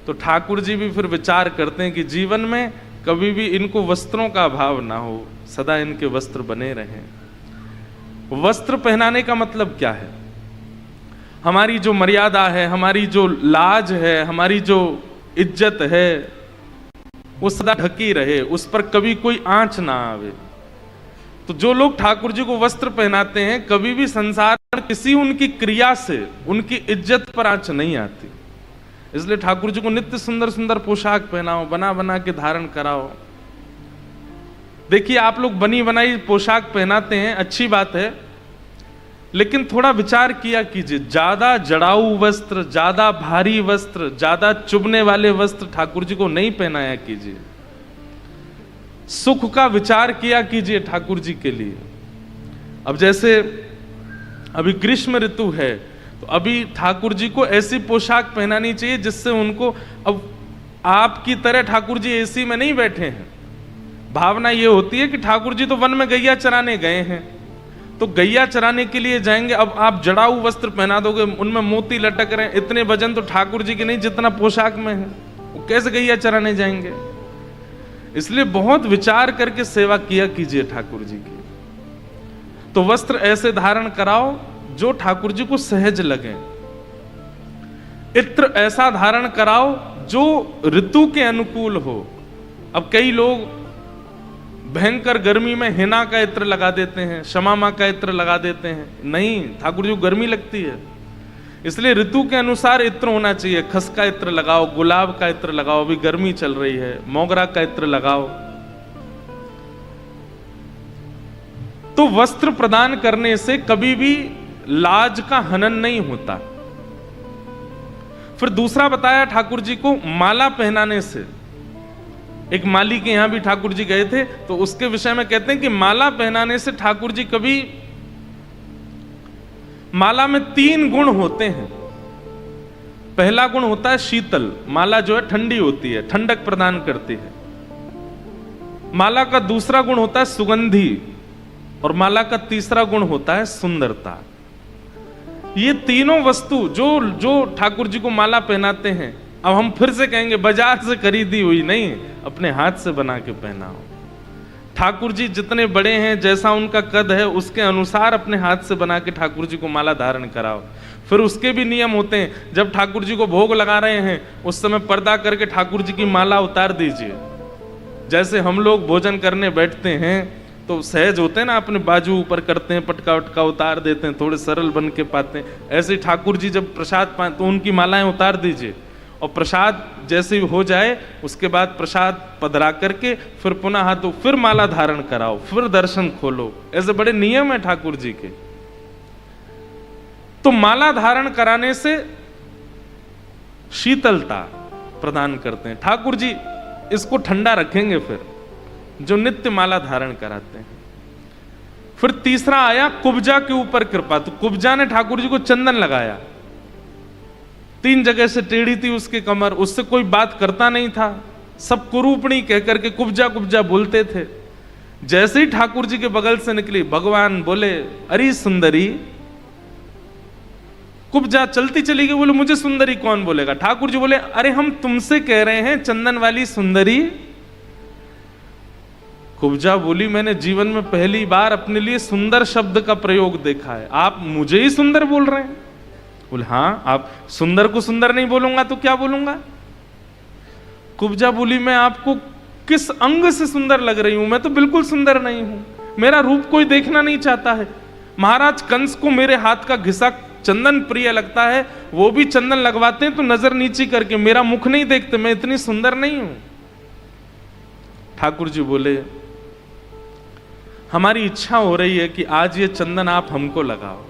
A: तो ठाकुर जी भी फिर विचार करते हैं कि जीवन में कभी भी इनको वस्त्रों का अभाव ना हो, सदा इनके वस्त्र बने रहें। वस्त्र पहनाने का मतलब क्या है? हमारी जो मर्यादा है, हमारी जो लाज है, हमारी जो इज्जत है, वो सदा ढकी रहे, उस पर कभी कोई आंच ना आवे। तो जो लोग ठाकुर जी को वस्त्र पहनाते हैं, कभी भी संसार में किसी उनकी क्रिया से उनकी इज्जत पर आंच नहीं आती। इसलिए ठाकुर जी को नित्य सुंदर सुंदर पोशाक पहनाओ, बना बना के धारण कराओ। देखिए, आप लोग बनी बनाई पोशाक पहनाते हैं, अच्छी बात है, लेकिन थोड़ा विचार किया कीजिए, ज्यादा जड़ाऊ वस्त्र, ज्यादा भारी वस्त्र, ज्यादा चुभने वाले वस्त्र ठाकुर जी को नहीं पहनाया कीजिए। सुख का विचार किया कीजिए ठाकुर जी के लिए। अब जैसे अभी ग्रीष्म ऋतु है, तो अभी ठाकुर जी को ऐसी पोशाक पहनानी चाहिए जिससे उनको, अब आपकी तरह ठाकुर जी एसी में नहीं बैठे हैं। भावना ये होती है कि ठाकुर जी तो वन में गैया चराने गए हैं, तो गैया चराने के लिए जाएंगे। अब आप जड़ाऊ वस्त्र पहना दोगे, उनमें मोती लटक रहे हैं, इतने वजन तो ठाकुर जी के नहीं जितना पोशाक में है, वो कैसे गैया चराने जाएंगे। इसलिए बहुत विचार करके सेवा किया कीजिए ठाकुर जी की। तो वस्त्र ऐसे धारण कराओ जो ठाकुर जी को सहज लगे। इत्र ऐसा धारण कराओ जो ऋतु के अनुकूल हो। अब कई लोग भयंकर गर्मी में हिना का इत्र लगा देते हैं, शमामा का इत्र लगा देते हैं। नहीं, ठाकुर जी को गर्मी लगती है, इसलिए ऋतु के अनुसार इत्र होना चाहिए। खस का इत्र लगाओ, गुलाब का इत्र लगाओ, अभी गर्मी चल रही है, मोगरा का इत्र लगाओ। तो वस्त्र प्रदान करने से कभी भी लाज का हनन नहीं होता। फिर दूसरा बताया ठाकुर जी को माला पहनाने से। एक माली के यहां भी ठाकुर जी गए थे, तो उसके विषय में कहते हैं कि माला पहनाने से ठाकुर जी कभी, माला में 3 गुण होते हैं। पहला गुण होता है शीतल, माला जो है ठंडी होती है, ठंडक प्रदान करती है। माला का दूसरा गुण होता है सुगंधी, और माला का तीसरा गुण होता है सुंदरता। ये तीनों वस्तु जो ठाकुर जी को माला पहनाते हैं, अब हम फिर से कहेंगे बाजार से खरीदी हुई नहीं, अपने हाथ से बना के पहनाओ। ठाकुर जी जितने बड़े हैं, जैसा उनका कद है, उसके अनुसार अपने हाथ से बना के ठाकुर जी को माला धारण कराओ। फिर उसके भी नियम होते हैं। जब ठाकुर जी को भोग लगा रहे हैं, उस समय पर्दा करके ठाकुर जी की माला उतार दीजिए। जैसे हम लोग भोजन करने बैठते हैं तो सहज होते हैं ना, अपने बाजू ऊपर करते हैं, पटका वटका उतार देते हैं, थोड़े सरल बन के पाते हैं। ऐसे ठाकुर जी जब प्रसाद पाए तो उनकी मालाएं उतार दीजिए, और प्रसाद जैसे ही हो जाए उसके बाद प्रसाद पधरा करके फिर पुनः हाथों, फिर माला धारण कराओ, फिर दर्शन खोलो। ऐसे बड़े नियम है ठाकुर जी के। तो माला धारण कराने से शीतलता प्रदान करते हैं ठाकुर जी। इसको ठंडा रखेंगे फिर जो नित्य माला धारण कराते हैं। फिर तीसरा आया कुब्जा के ऊपर कृपा। तो कुब्जा ने ठाकुर जी को चंदन लगाया, 3 जगह से टेढ़ी थी उसकी कमर, उससे कोई बात करता नहीं था, सब कुरूपणी कह करके कुब्जा कुब्जा बोलते थे। जैसे ही ठाकुर जी के बगल से निकली, भगवान बोले अरे सुंदरी। कुब्जा चलती चली गई, बोले मुझे सुंदरी कौन बोलेगा। ठाकुर जी बोले अरे हम तुमसे कह रहे हैं चंदन वाली सुंदरी। कुब्जा बोली मैंने जीवन में पहली बार अपने लिए सुंदर शब्द का प्रयोग देखा है, आप मुझे ही सुंदर बोल रहे हैं। बोले हाँ, आप सुंदर को सुंदर नहीं बोलूंगा तो क्या बोलूंगा। कुब्जा बोली मैं आपको किस अंग से सुंदर लग रही हूं, मैं तो बिल्कुल सुंदर नहीं हूं, मेरा रूप कोई देखना नहीं चाहता है। महाराज कंस को मेरे हाथ का घिसा चंदन प्रिय लगता है, वो भी चंदन लगवाते हैं तो नजर नीची करके, मेरा मुख नहीं देखते, मैं इतनी सुंदर नहीं हूं। ठाकुर जी बोले हमारी इच्छा हो रही है कि आज ये चंदन आप हमको लगाओ।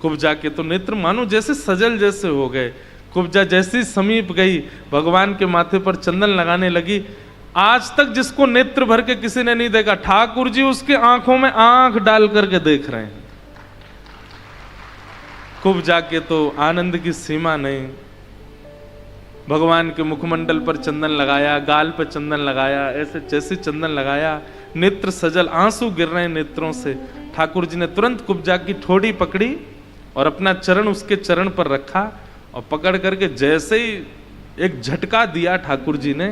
A: कुब्जा के तो नेत्र मानो जैसे सजल जैसे हो गए। कुब्जा जैसी समीप गई, भगवान के माथे पर चंदन लगाने लगी। आज तक जिसको नेत्र भर के किसी ने नहीं देखा, ठाकुर जी उसके आंखों में आंख डाल करके देख रहे हैं। कुब्जा के तो आनंद की सीमा नहीं। भगवान के मुखमंडल पर चंदन लगाया, गाल पर चंदन लगाया, ऐसे जैसे चंदन लगाया, नेत्र सजल, आंसू गिर रहे हैं नेत्रों से। ठाकुर जी ने तुरंत कुब्जा की ठोड़ी पकड़ी और अपना चरण उसके चरण पर रखा, और पकड़ करके जैसे ही एक झटका दिया ठाकुर जी ने,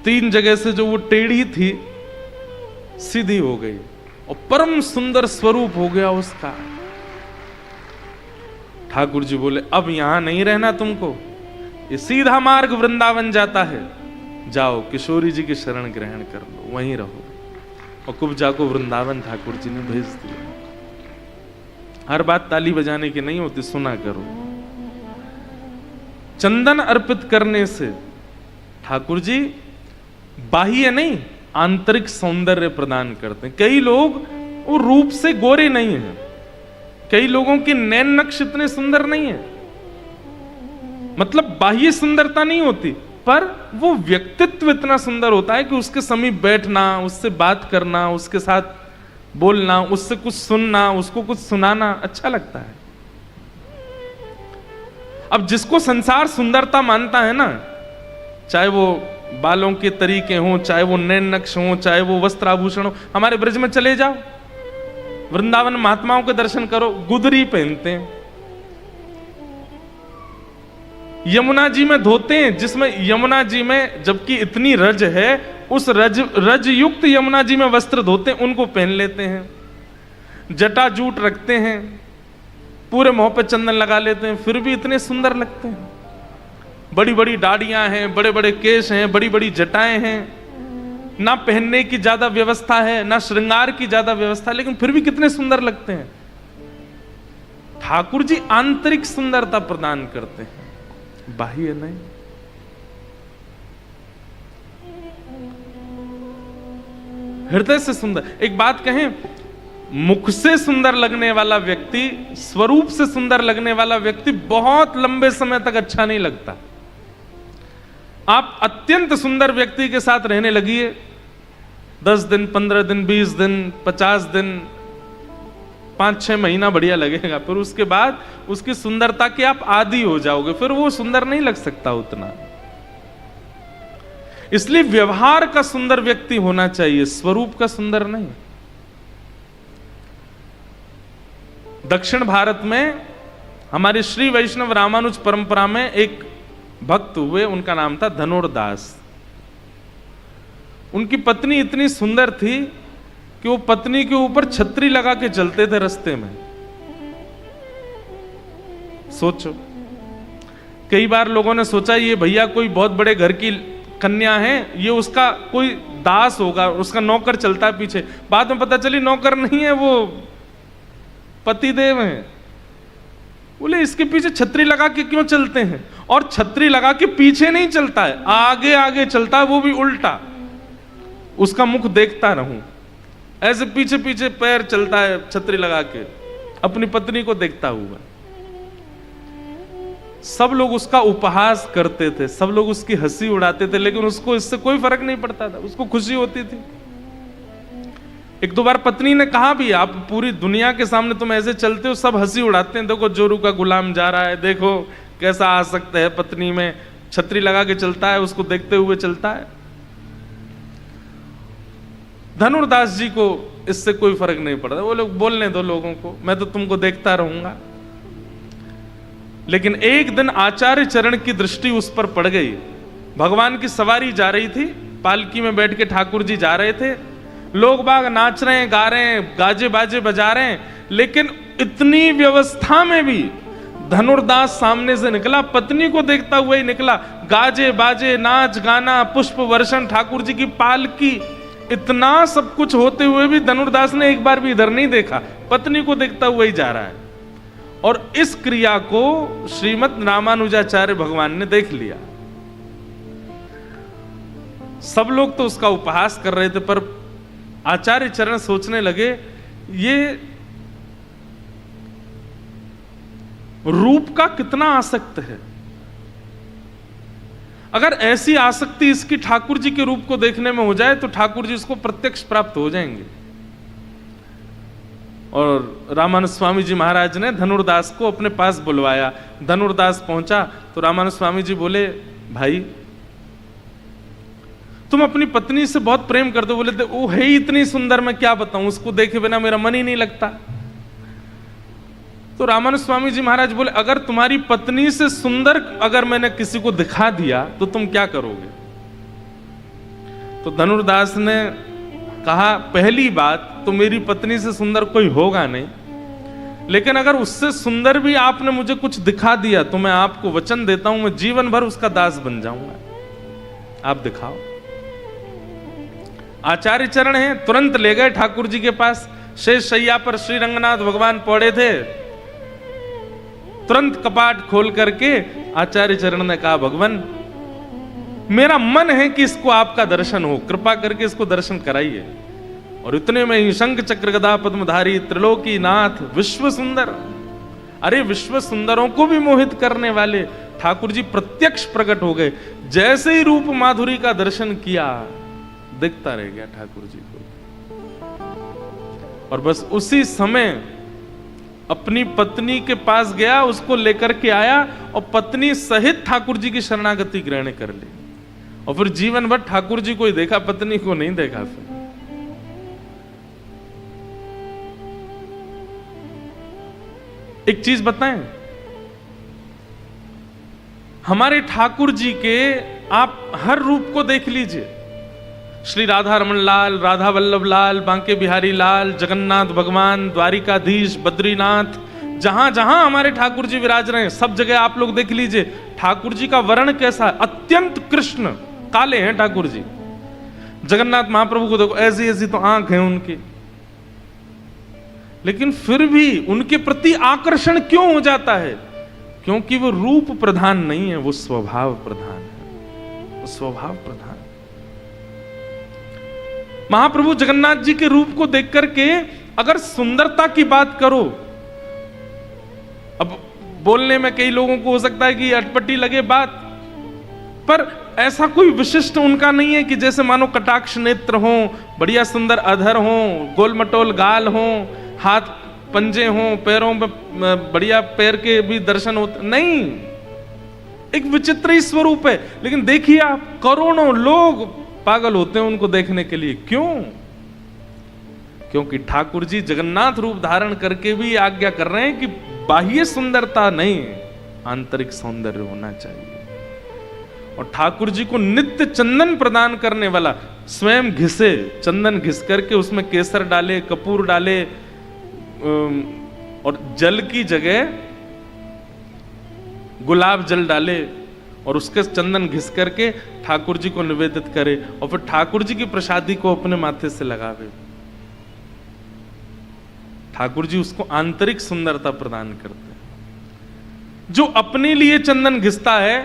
A: 3 जगह से जो वो टेढ़ी थी सीधी हो गई, और परम सुंदर स्वरूप हो गया उसका। ठाकुर जी बोले अब यहां नहीं रहना तुमको, ये सीधा मार्ग वृंदावन जाता है, जाओ किशोरी जी की शरण ग्रहण कर लो, वहीं रहो। और कुब्जा को वृंदावन ठाकुर जी ने भेज दिया। हर बात ताली बजाने की नहीं होती, सुना करो। चंदन अर्पित करने से ठाकुर जी बाह्य नहीं आंतरिक सौंदर्य प्रदान करते हैं। कई लोग वो रूप से गोरे नहीं है। कई लोगों के नैन नक्श इतने सुंदर नहीं है, मतलब बाह्य सुंदरता नहीं होती, पर वो व्यक्तित्व इतना सुंदर होता है कि उसके समीप बैठना, उससे बात करना, उसके साथ बोलना, उससे कुछ सुनना, उसको कुछ सुनाना अच्छा लगता है। अब जिसको संसार सुंदरता मानता है ना, चाहे वो बालों के तरीके हों, चाहे वो नैन नक्श हों, चाहे वो वस्त्र आभूषण हो, हमारे ब्रज में चले जाओ, वृंदावन महात्माओं के दर्शन करो, गुदरी पहनते हैं, यमुना जी में धोते हैं, जिसमें यमुना जी में जबकि इतनी रज है, उस रज युक्त यमुना जी में वस्त्र धोते हैं, उनको पहन लेते हैं, जटा जूट रखते हैं, पूरे मुंह पे चंदन लगा लेते हैं, फिर भी इतने सुंदर लगते हैं। बड़ी बड़ी दाढ़ियां हैं, बड़े बड़े केश हैं, बड़ी बड़ी जटाएं हैं, ना पहनने की ज्यादा व्यवस्था है, ना श्रृंगार की ज्यादा व्यवस्था, लेकिन फिर भी कितने सुंदर लगते हैं। ठाकुर जी आंतरिक सुंदरता प्रदान करते हैं, बाह्य नहीं। हृदय से सुंदर। एक बात कहें, मुख से सुंदर लगने वाला व्यक्ति, स्वरूप से सुंदर लगने वाला व्यक्ति बहुत लंबे समय तक अच्छा नहीं लगता। आप अत्यंत सुंदर व्यक्ति के साथ रहने लगिए, 10 दिन, 15 दिन, 20 दिन, 50 दिन, 5-6 महीना बढ़िया लगेगा, फिर उसके बाद उसकी सुंदरता के आप आदी हो जाओगे, फिर वो सुंदर नहीं लग सकता उतना। इसलिए व्यवहार का सुंदर व्यक्ति होना चाहिए, स्वरूप का सुंदर नहीं। दक्षिण भारत में हमारी श्री वैष्णव रामानुज परंपरा में एक भक्त हुए, उनका नाम था धनुर्दास। उनकी पत्नी इतनी सुंदर थी कि वो पत्नी के ऊपर छतरी लगा के चलते थे रास्ते में। सोचो, कई बार लोगों ने सोचा ये भैया कोई बहुत बड़े घर की कन्या है, ये उसका कोई दास होगा, उसका नौकर चलता है पीछे। बाद में पता चली नौकर नहीं है, वो पतिदेव हैं। बोले इसके पीछे छतरी लगा के क्यों चलते हैं? और छतरी लगा के पीछे नहीं चलता है, आगे आगे चलता है, वो भी उल्टा, उसका मुख देखता रहूं, ऐसे पीछे पीछे पैर चलता है छतरी लगा के, अपनी पत्नी को देखता हुआ। सब लोग उसका उपहास करते थे, सब लोग उसकी हंसी उड़ाते थे, लेकिन उसको इससे कोई फर्क नहीं पड़ता था, उसको खुशी होती थी। एक दो बार पत्नी ने कहा भी, आप पूरी दुनिया के सामने तुम ऐसे चलते हो, सब हंसी उड़ाते हैं, देखो जोरू का गुलाम जा रहा है, देखो कैसा आ सकता है, पत्नी में छतरी लगा के चलता है, उसको देखते हुए चलता है। धनुर्दास जी को इससे कोई फर्क नहीं पड़ता, वो लोग बोलने दो लोगों को, मैं तो तुमको देखता रहूंगा। लेकिन एक दिन आचार्य चरण की दृष्टि उस पर पड़ गई। भगवान की सवारी जा रही थी, पालकी में बैठ के ठाकुर जी जा रहे थे, लोग बाग नाच रहे हैं, गा रहे हैं, गाजे बाजे बजा रहे हैं, लेकिन इतनी व्यवस्था में भी धनुर्दास सामने से निकला, पत्नी को देखता हुआ ही निकला। गाजे बाजे, नाच गाना, पुष्प वर्षण, ठाकुर जी की पालकी, इतना सब कुछ होते हुए भी धनुर्दास ने एक बार भी इधर नहीं देखा, पत्नी को देखता हुआ ही जा रहा है। और इस क्रिया को श्रीमद् रामानुजाचार्य भगवान ने देख लिया। सब लोग तो उसका उपहास कर रहे थे, पर आचार्य चरण सोचने लगे, ये रूप का कितना आसक्त है। अगर ऐसी आसक्ति इसकी ठाकुर जी के रूप को देखने में हो जाए तो ठाकुर जी इसको प्रत्यक्ष प्राप्त हो जाएंगे। और रामानुज स्वामी जी महाराज ने धनुर्दास को अपने पास बुलवाया। धनुर्दास पहुंचा तो रामानुज स्वामी जी बोले, भाई तुम अपनी पत्नी से बहुत प्रेम करते हो। बोले थे, वो है ही इतनी सुंदर, मैं क्या बताऊं, उसको देखे बिना मेरा मन ही नहीं लगता। तो रामानुज स्वामी जी महाराज बोले, अगर तुम्हारी पत्नी से सुंदर अगर मैंने किसी को दिखा दिया तो तुम क्या करोगे? तो धनुर्दास ने कहा, पहली बात तो मेरी पत्नी से सुंदर कोई होगा नहीं, लेकिन अगर उससे सुंदर भी आपने मुझे कुछ दिखा दिया तो मैं आपको वचन देता हूं, मैं जीवन भर उसका दास बन जाऊंगा, आप दिखाओ। आचार्य चरण हैं, तुरंत ले गए ठाकुर जी के पास। शेष शैया पर श्री रंगनाथ भगवान पड़े थे, तुरंत कपाट खोल करके आचार्य चरण ने कहा, भगवान मेरा मन है कि इसको आपका दर्शन हो, कृपा करके इसको दर्शन कराइए। और इतने में ही शंख चक्र गदा पद्मधारी त्रिलोकी नाथ विश्व सुंदर, अरे विश्व सुंदरों को भी मोहित करने वाले ठाकुर जी प्रत्यक्ष प्रकट हो गए। जैसे ही रूप माधुरी का दर्शन किया, दिखता रह गया ठाकुर जी को। और बस उसी समय अपनी पत्नी के पास गया, उसको लेकर के आया और पत्नी सहित ठाकुर जी की शरणागति ग्रहण कर ली। और फिर जीवन भर ठाकुर जी को ही देखा, पत्नी को नहीं देखा। फिर एक चीज बताएं, हमारे ठाकुर जी के आप हर रूप को देख लीजिए, श्री राधा रमन लाल, राधा वल्लभ लाल, बांके बिहारी लाल, जगन्नाथ भगवान, द्वारिकाधीश, बद्रीनाथ, जहां जहां हमारे ठाकुर जी विराज रहे हैं, सब जगह आप लोग देख लीजिए ठाकुर जी का वर्ण कैसा है, अत्यंत कृष्ण, काले हैं ठाकुर जी। जगन्नाथ महाप्रभु को देखो, ऐसी ऐसी तो आंख है उनकी, लेकिन फिर भी उनके प्रति आकर्षण क्यों हो जाता है? क्योंकि वो रूप प्रधान नहीं है, वो स्वभाव प्रधान है, वो स्वभाव प्रधान। महाप्रभु जगन्नाथ जी के रूप को देख करके अगर सुंदरता की बात करो, अब बोलने में कई लोगों को हो सकता है कि अटपटी लगे बात, पर ऐसा कोई विशिष्ट उनका नहीं है कि जैसे मानो कटाक्ष नेत्र हो, बढ़िया सुंदर अधर हो, गोलमटोल गाल हो, हाथ पंजे हो, पैरों में बढ़िया पैर के भी दर्शन होते, नहीं, एक विचित्र ही स्वरूप है। लेकिन देखिए आप, करोड़ों लोग पागल होते हैं उनको देखने के लिए। क्यों? क्योंकि ठाकुर जी जगन्नाथ रूप धारण करके भी आज्ञा कर रहे हैं कि बाह्य सुंदरता नहीं, आंतरिक सौंदर्य होना चाहिए। और ठाकुर जी को नित्य चंदन प्रदान करने वाला, स्वयं घिसे, चंदन घिस करके उसमें केसर डाले, कपूर डाले, और जल की जगह गुलाब जल डाले और उसके चंदन घिस करके ठाकुर जी को निवेदित करे, और फिर ठाकुर जी की प्रसादी को अपने माथे से लगावे। ठाकुर जी उसको आंतरिक सुंदरता प्रदान करते हैं। जो अपने लिए चंदन घिसता है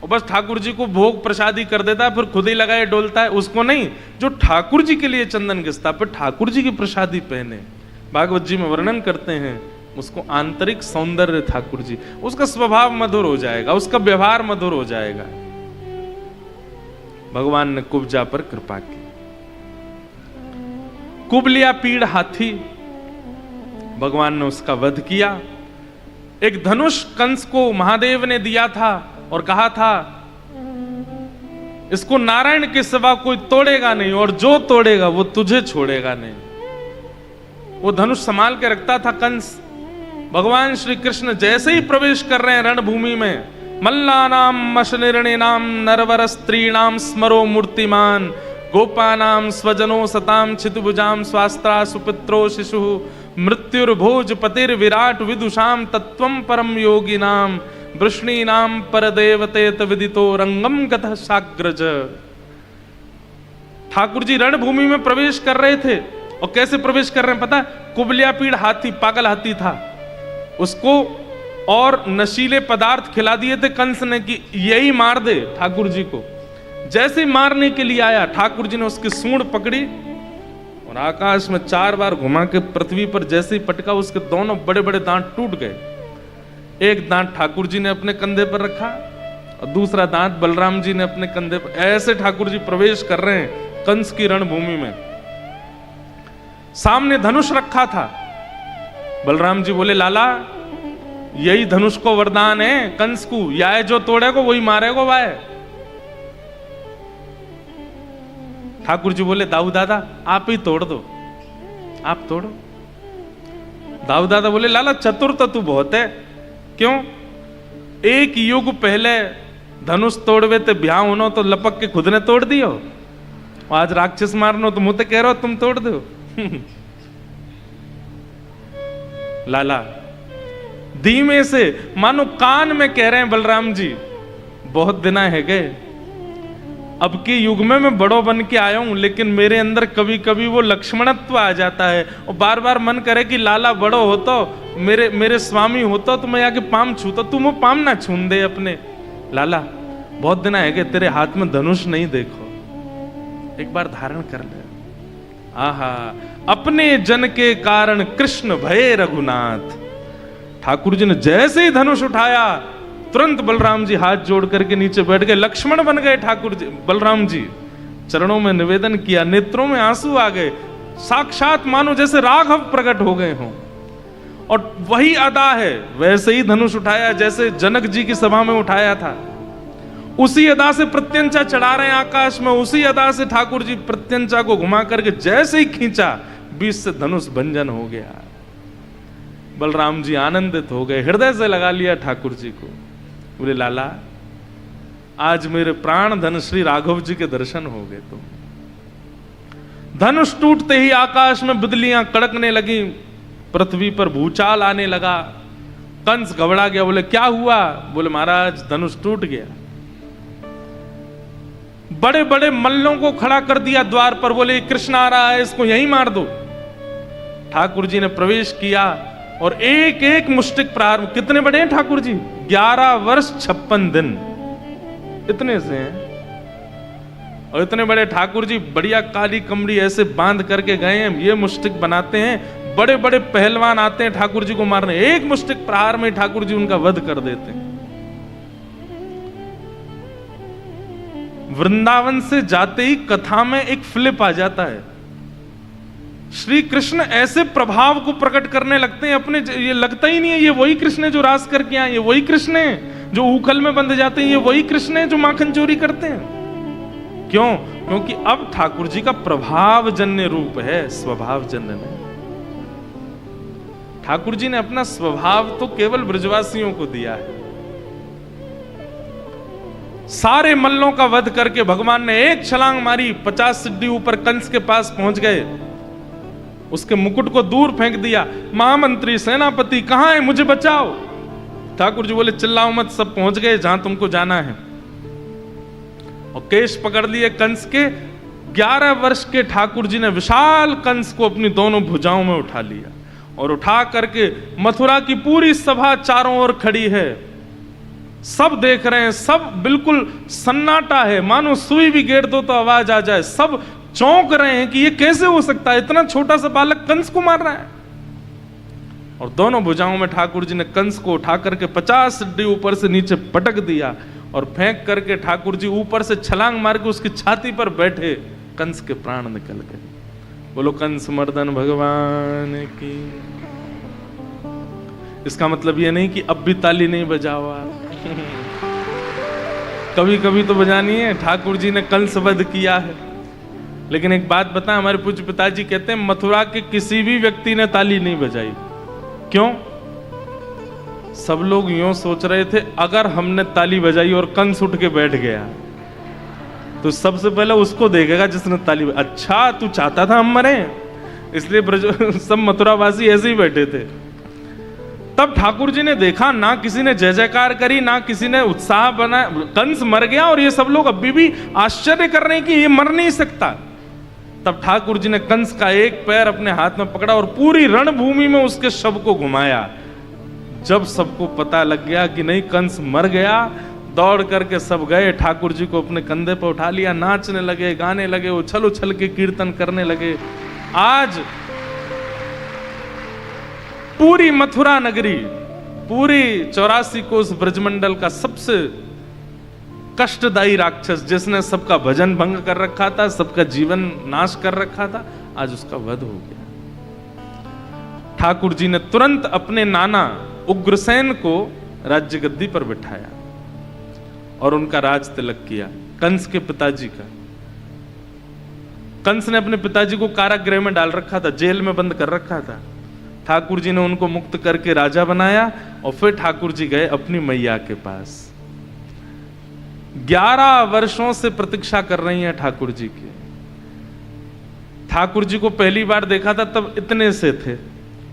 A: और बस ठाकुर जी को भोग प्रसादी कर देता है, फिर खुद ही लगाए डोलता है, उसको नहीं। जो ठाकुर जी के लिए चंदन घिसता है, फिर ठाकुर जी की प्रसादी पहने, भागवत जी में वर्णन करते हैं, उसको आंतरिक सौंदर्य ठाकुर जी, उसका स्वभाव मधुर हो जाएगा, उसका व्यवहार मधुर हो जाएगा। भगवान ने कुब्जा पर कृपा की। कुबलिया पीड़ हाथी, भगवान ने उसका वध किया। एक धनुष कंस को महादेव ने दिया था और कहा था इसको नारायण के सिवा कोई तोड़ेगा नहीं, और जो तोड़ेगा वो तुझे छोड़ेगा नहीं। वो धनुष संभाल के रखता था कंस। भगवान श्री कृष्ण जैसे ही प्रवेश कर रहे हैं रणभूमि में, मल्लानाम मशनिर्णिनाम नरवर स्त्रीणाम स्मरो मूर्तिमान, गोपानाम स्वजनो सताम छितभुजाम स्वास्त्रा सुपित्रो शिशु, मृत्युर्भोज पतिर विराट विदुषाम तत्वम परम योगिनाम, वृष्णीनाम परदेवतेत विदितो रंगम गतः साग्रज। ठाकुर जी रणभूमि में प्रवेश कर रहे थे, और कैसे प्रवेश कर रहे हैं पता? कुबलिया पीड़ हाथी, पागल हाथी था, उसको और नशीले पदार्थ खिला दिए थे कंस ने कि यही मार दे ठाकुर जी को। जैसे ही मारने के लिए आया, ठाकुर जी ने उसकी सूंड पकड़ी और आकाश में 4 बार घुमा के पृथ्वी पर जैसे ही पटका, उसके दोनों बड़े बड़े दांत टूट गए। एक दांत ठाकुर जी ने अपने कंधे पर रखा और दूसरा दांत बलराम जी ने अपने कंधे पर। ऐसे ठाकुर जी प्रवेश कर रहे हैं कंस की रणभूमि में। सामने धनुष रखा था। बलराम जी बोले, लाला यही धनुष को वरदान है कंस को, या जो तोड़ेगा वही मारेगा भाई। ठाकुर जी बोले, दाऊ दादा आप ही तोड़ दो, आप तोड़ो। दाऊ दादा बोले, लाला चतुर तो तू बहुत है, क्यों? एक युग पहले धनुष तोड़वे ते ब्याह होनो तो लपक के खुद ने तोड़ दियो, आज राक्षस मारनो तो मुझे कह रहे हो तुम तोड़ दो। लाला धीमे से, मानो कान में कह रहे हैं बलराम जी, बहुत दिन है गए, अब के युग में मैं बड़ो बन के आया हूं, लेकिन मेरे अंदर कभी कभी वो लक्ष्मणत्व आ जाता है और बार बार मन करे कि लाला बड़ो हो तो मेरे स्वामी होता तो मैं आके पाम छूता, तुम वो पाम ना छून दे अपने। लाला बहुत दिन है गए, तेरे हाथ में धनुष नहीं देखो, एक बार धारण कर ले, आहा, अपने जन के कारण कृष्ण भये रघुनाथ। ठाकुर जी ने जैसे ही धनुष उठाया, तुरंत बलराम जी हाथ जोड़ करके नीचे बैठ गए, लक्ष्मण बन गए ठाकुर जी। बलराम जी चरणों में निवेदन किया, नेत्रों में आंसू आ गए, साक्षात मानो जैसे राघव प्रकट हो गए हों। और वही अदा है, वैसे ही धनुष उठाया जैसे जनक जी की सभा में उठाया था, उसी अदा से प्रत्यंचा चढ़ा रहे हैं आकाश में, उसी अदा से ठाकुर जी प्रत्यंचा को घुमा करके जैसे ही खींचा, बीच से धनुष भंजन हो गया। बलराम जी आनंदित हो गए, हृदय से लगा लिया ठाकुर जी को, बोले लाला आज मेरे प्राण धन श्री राघव जी के दर्शन हो गए। तुम धनुष टूटते ही आकाश में बिजलियां कड़कने लगी, पृथ्वी पर भूचाल आने लगा। कंस घबरा गया, बोले क्या हुआ? बोले महाराज धनुष टूट गया। बड़े बड़े मल्लों को खड़ा कर दिया द्वार पर, बोले कृष्ण आ रहा है, इसको यहीं मार दो। ठाकुर जी ने प्रवेश किया और एक एक मुष्टिक प्रहार। कितने बड़े हैं ठाकुर जी? 11 वर्ष 56 दिन, इतने से हैं। और इतने बड़े ठाकुर जी बढ़िया काली कमड़ी ऐसे बांध करके गए हैं, ये मुष्टिक बनाते हैं। बड़े बड़े पहलवान आते हैं ठाकुर जी को मारने, एक मुष्टिक प्रहार में ठाकुर जी उनका वध कर देते हैं। वृंदावन से जाते ही कथा में एक फ्लिप आ जाता है। श्री कृष्ण ऐसे प्रभाव को प्रकट करने लगते हैं अपने, ये लगता ही नहीं है ये वही कृष्ण है जो रास करके आए, ये वही कृष्ण है जो उखल में बंध जाते हैं, ये वही कृष्ण है जो माखन चोरी करते हैं। क्यों? क्योंकि अब ठाकुर जी का प्रभाव जन्य रूप है, स्वभाव जन्य नहीं। ठाकुर जी ने अपना स्वभाव तो केवल ब्रजवासियों को दिया है। सारे मल्लों का वध करके भगवान ने एक छलांग मारी, 50 सिद्धि ऊपर कंस के पास पहुंच गए, उसके मुकुट को दूर फेंक दिया। महामंत्री सेनापति कहां है, मुझे बचाओ। ठाकुर जी बोले चिल्लाओ मत, सब पहुंच गए जहां तुमको जाना है। और केश पकड़ लिए कंस के। 11 वर्ष के ठाकुर जी ने विशाल कंस को अपनी दोनों भुजाओं में उठा लिया और उठा करके मथुरा की पूरी सभा चारों ओर खड़ी है, सब देख रहे हैं, सब बिल्कुल सन्नाटा है, मानो सुई भी गेर दो तो आवाज आ जाए। सब चौंक रहे हैं कि ये कैसे हो सकता है, इतना छोटा सा बालक कंस को मार रहा है। और दोनों भुजाओं में ठाकुर जी ने कंस को उठा करके 50 सिद्धि ऊपर से नीचे पटक दिया और फेंक करके ठाकुर जी ऊपर से छलांग मार के उसकी छाती पर बैठे, कंस के प्राण निकल गए। बोलो कंस मर्दन भगवान की। इसका मतलब ये नहीं कि अब भी ताली नहीं बजाओ आप, कभी कभी तो बजानी है। ठाकुर जी ने कंस वध किया है, लेकिन एक बात बता, हमारे पूज्य पिताजी कहते हैं मथुरा के किसी भी व्यक्ति ने ताली नहीं बजाई। क्यों? सब लोग यूं सोच रहे थे अगर हमने ताली बजाई और कंस उठ के बैठ गया तो सबसे पहले उसको देखेगा जिसने ताली। अच्छा तू चाहता था हम मरे, इसलिए सब मथुरावासी ऐसे ही बैठे थे। तब ठाकुर जी ने देखा, ना किसी ने जय जयकार करी, ना किसी ने उत्साह बना, कंस मर गया और ये सब लोग अभी भी आश्चर्य कर रहे हैं कि ये मर नहीं सकता। तब ठाकुर जी ने कंस का एक पैर अपने हाथ में पकड़ा और पूरी रणभूमि में उसके शव को घुमाया। जब सबको पता लग गया कि नहीं कंस मर गया, दौड़ करके सब गए, ठाकुर जी को अपने कंधे पर उठा लिया, नाचने लगे, गाने लगे, उछल उछल के कीर्तन करने लगे। आज पूरी मथुरा नगरी, पूरी 84 कोस ब्रजमंडल का सबसे कष्टदायी राक्षस, जिसने सबका भजन भंग कर रखा था, सबका जीवन नाश कर रखा था, आज उसका वध हो गया। ठाकुर जी ने तुरंत अपने नाना उग्रसेन को राज्य गद्दी पर बिठाया और उनका राज तिलक किया, कंस के पिताजी का। कंस ने अपने पिताजी को कारागृह में डाल रखा था, जेल में बंद कर रखा था। ठाकुर जी ने उनको मुक्त करके राजा बनाया और फिर ठाकुर जी गए अपनी मैया के पास। 11 वर्षों से प्रतीक्षा कर रही हैं ठाकुर जी की। ठाकुर जी को पहली बार देखा था तब इतने से थे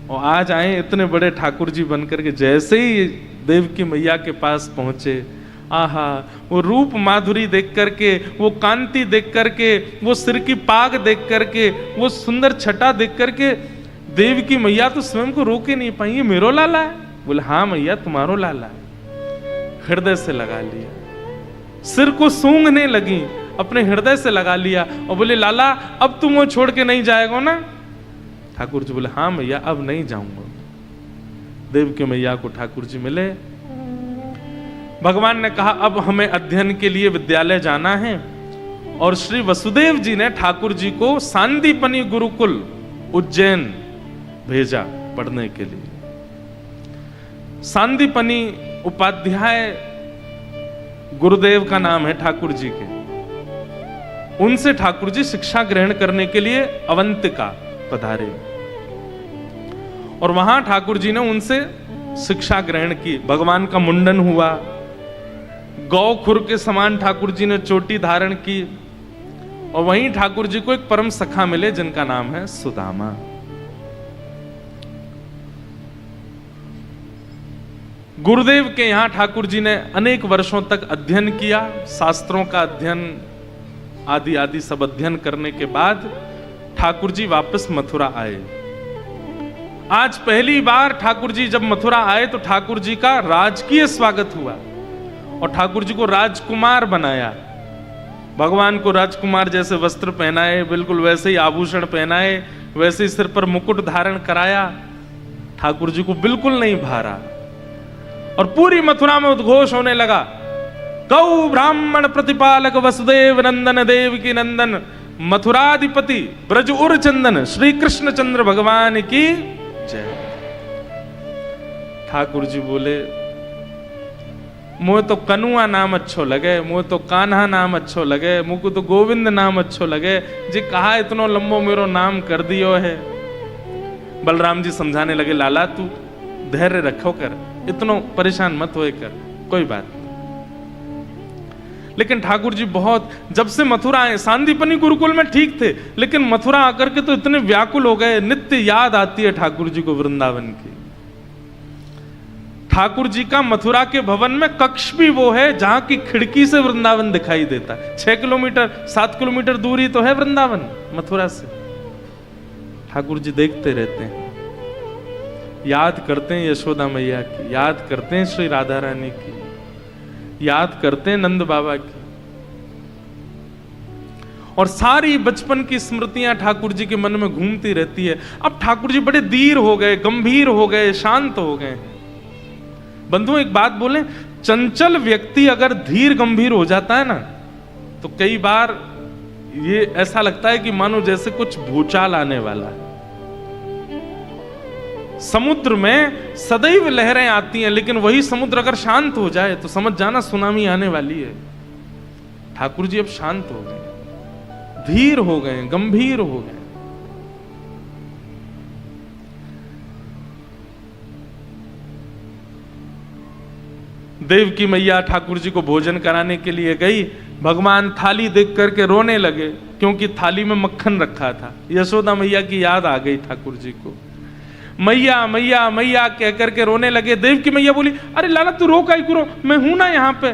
A: और आज आए इतने बड़े ठाकुर जी बनकर के। जैसे ही देवकी मैया के पास पहुंचे, आहा, वो रूप माधुरी देख करके, वो कांति देख करके, वो सिर की पाग देख करके, वो सुंदर छटा देख करके देवकी मैया तो स्वयं को रोके नहीं पाई। ये मेरो लाला है? बोले हाँ मैया तुम्हारो लाला है। हृदय से लगा लिया, सिर को सूंघने लगी। अपने हृदय से लगा लिया और बोले लाला अब तुम वो छोड़ के नहीं जाएगा ना? ठाकुर जी बोले हाँ मैया अब नहीं जाऊंगा। देवकी मैया को ठाकुर जी मिले। भगवान ने कहा अब हमें अध्ययन के लिए विद्यालय जाना है और श्री वसुदेव जी ने ठाकुर जी को सांदीपनी गुरुकुल उज्जैन भेजा पढ़ने के लिए। सांदीपनी उपाध्याय गुरुदेव का नाम है ठाकुर जी के। उनसे ठाकुर जी शिक्षा ग्रहण करने के लिए अवंतिका पधारे और वहां ठाकुर जी ने उनसे शिक्षा ग्रहण की। भगवान का मुंडन हुआ, गौ खुर के समान ठाकुर जी ने चोटी धारण की और वहीं ठाकुर जी को एक परम सखा मिले जिनका नाम है सुदामा। गुरुदेव के यहां ठाकुर जी ने अनेक वर्षों तक अध्ययन किया, शास्त्रों का अध्ययन आदि आदि सब अध्ययन करने के बाद ठाकुर जी वापस मथुरा आए। आज पहली बार ठाकुर जी जब मथुरा आए तो ठाकुर जी का राजकीय स्वागत हुआ और ठाकुर जी को राजकुमार बनाया। भगवान को राजकुमार जैसे वस्त्र पहनाए, बिल्कुल वैसे ही आभूषण पहनाए, वैसे ही सिर पर मुकुट धारण कराया। ठाकुर जी को बिल्कुल नहीं भारा और पूरी मथुरा में उद्घोष होने लगा, गौ ब्राह्मण प्रतिपालक वसुदेव नंदन देव की नंदन मथुराधिपति ब्रज उर चंदन श्री कृष्ण चंद्र भगवान की जय। ठाकुर जी बोले मुझे तो कनुआ नाम अच्छो लगे, मुझे तो कान्हा नाम अच्छो लगे, मुझको तो गोविंद नाम अच्छो लगे, जी कहा इतनो लंबो मेरो नाम कर दियो है। बलराम जी समझाने लगे लाला तू धैर्य रखो कर, इतनो परेशान मत होए कर, कोई बात नहीं। लेकिन ठाकुर जी बहुत, जब से मथुरा आए, सांदीपनी गुरुकुल में ठीक थे लेकिन मथुरा आकर के तो इतने व्याकुल हो गए, नित्य याद आती है ठाकुर जी को वृंदावन की। ठाकुर जी का मथुरा के भवन में कक्ष भी वो है जहां की खिड़की से वृंदावन दिखाई देता है। 6 किलोमीटर 7 किलोमीटर दूरी तो है वृंदावन मथुरा से। ठाकुर जी देखते रहते हैं, याद करते हैं यशोदा मैया की, याद करते हैं श्री राधा रानी की, याद करते हैं नंद बाबा की, और सारी बचपन की स्मृतियां ठाकुर जी के मन में घूमती रहती है। अब ठाकुर जी बड़े धीर हो गए, गंभीर हो गए, शांत हो गए। बंधुओं एक बात बोले, चंचल व्यक्ति अगर धीर गंभीर हो जाता है ना तो कई बार ये ऐसा लगता है कि मानो जैसे कुछ भूचाल आने वाला है। समुद्र में सदैव लहरें आती हैं लेकिन वही समुद्र अगर शांत हो जाए तो समझ जाना सुनामी आने वाली है। ठाकुर जी अब शांत हो गए, धीर हो गए, गंभीर हो गए। देवकी मैया ठाकुर जी को भोजन कराने के लिए गई। भगवान थाली देख करके रोने लगे क्योंकि थाली में मक्खन रखा था। यशोदा मैया की याद आ गई ठाकुर जी को। मैया मैया मैया कह करके रोने लगे। देवकी मैया बोली अरे लाला तू रो काहे को, मैं हूं ना यहां पे।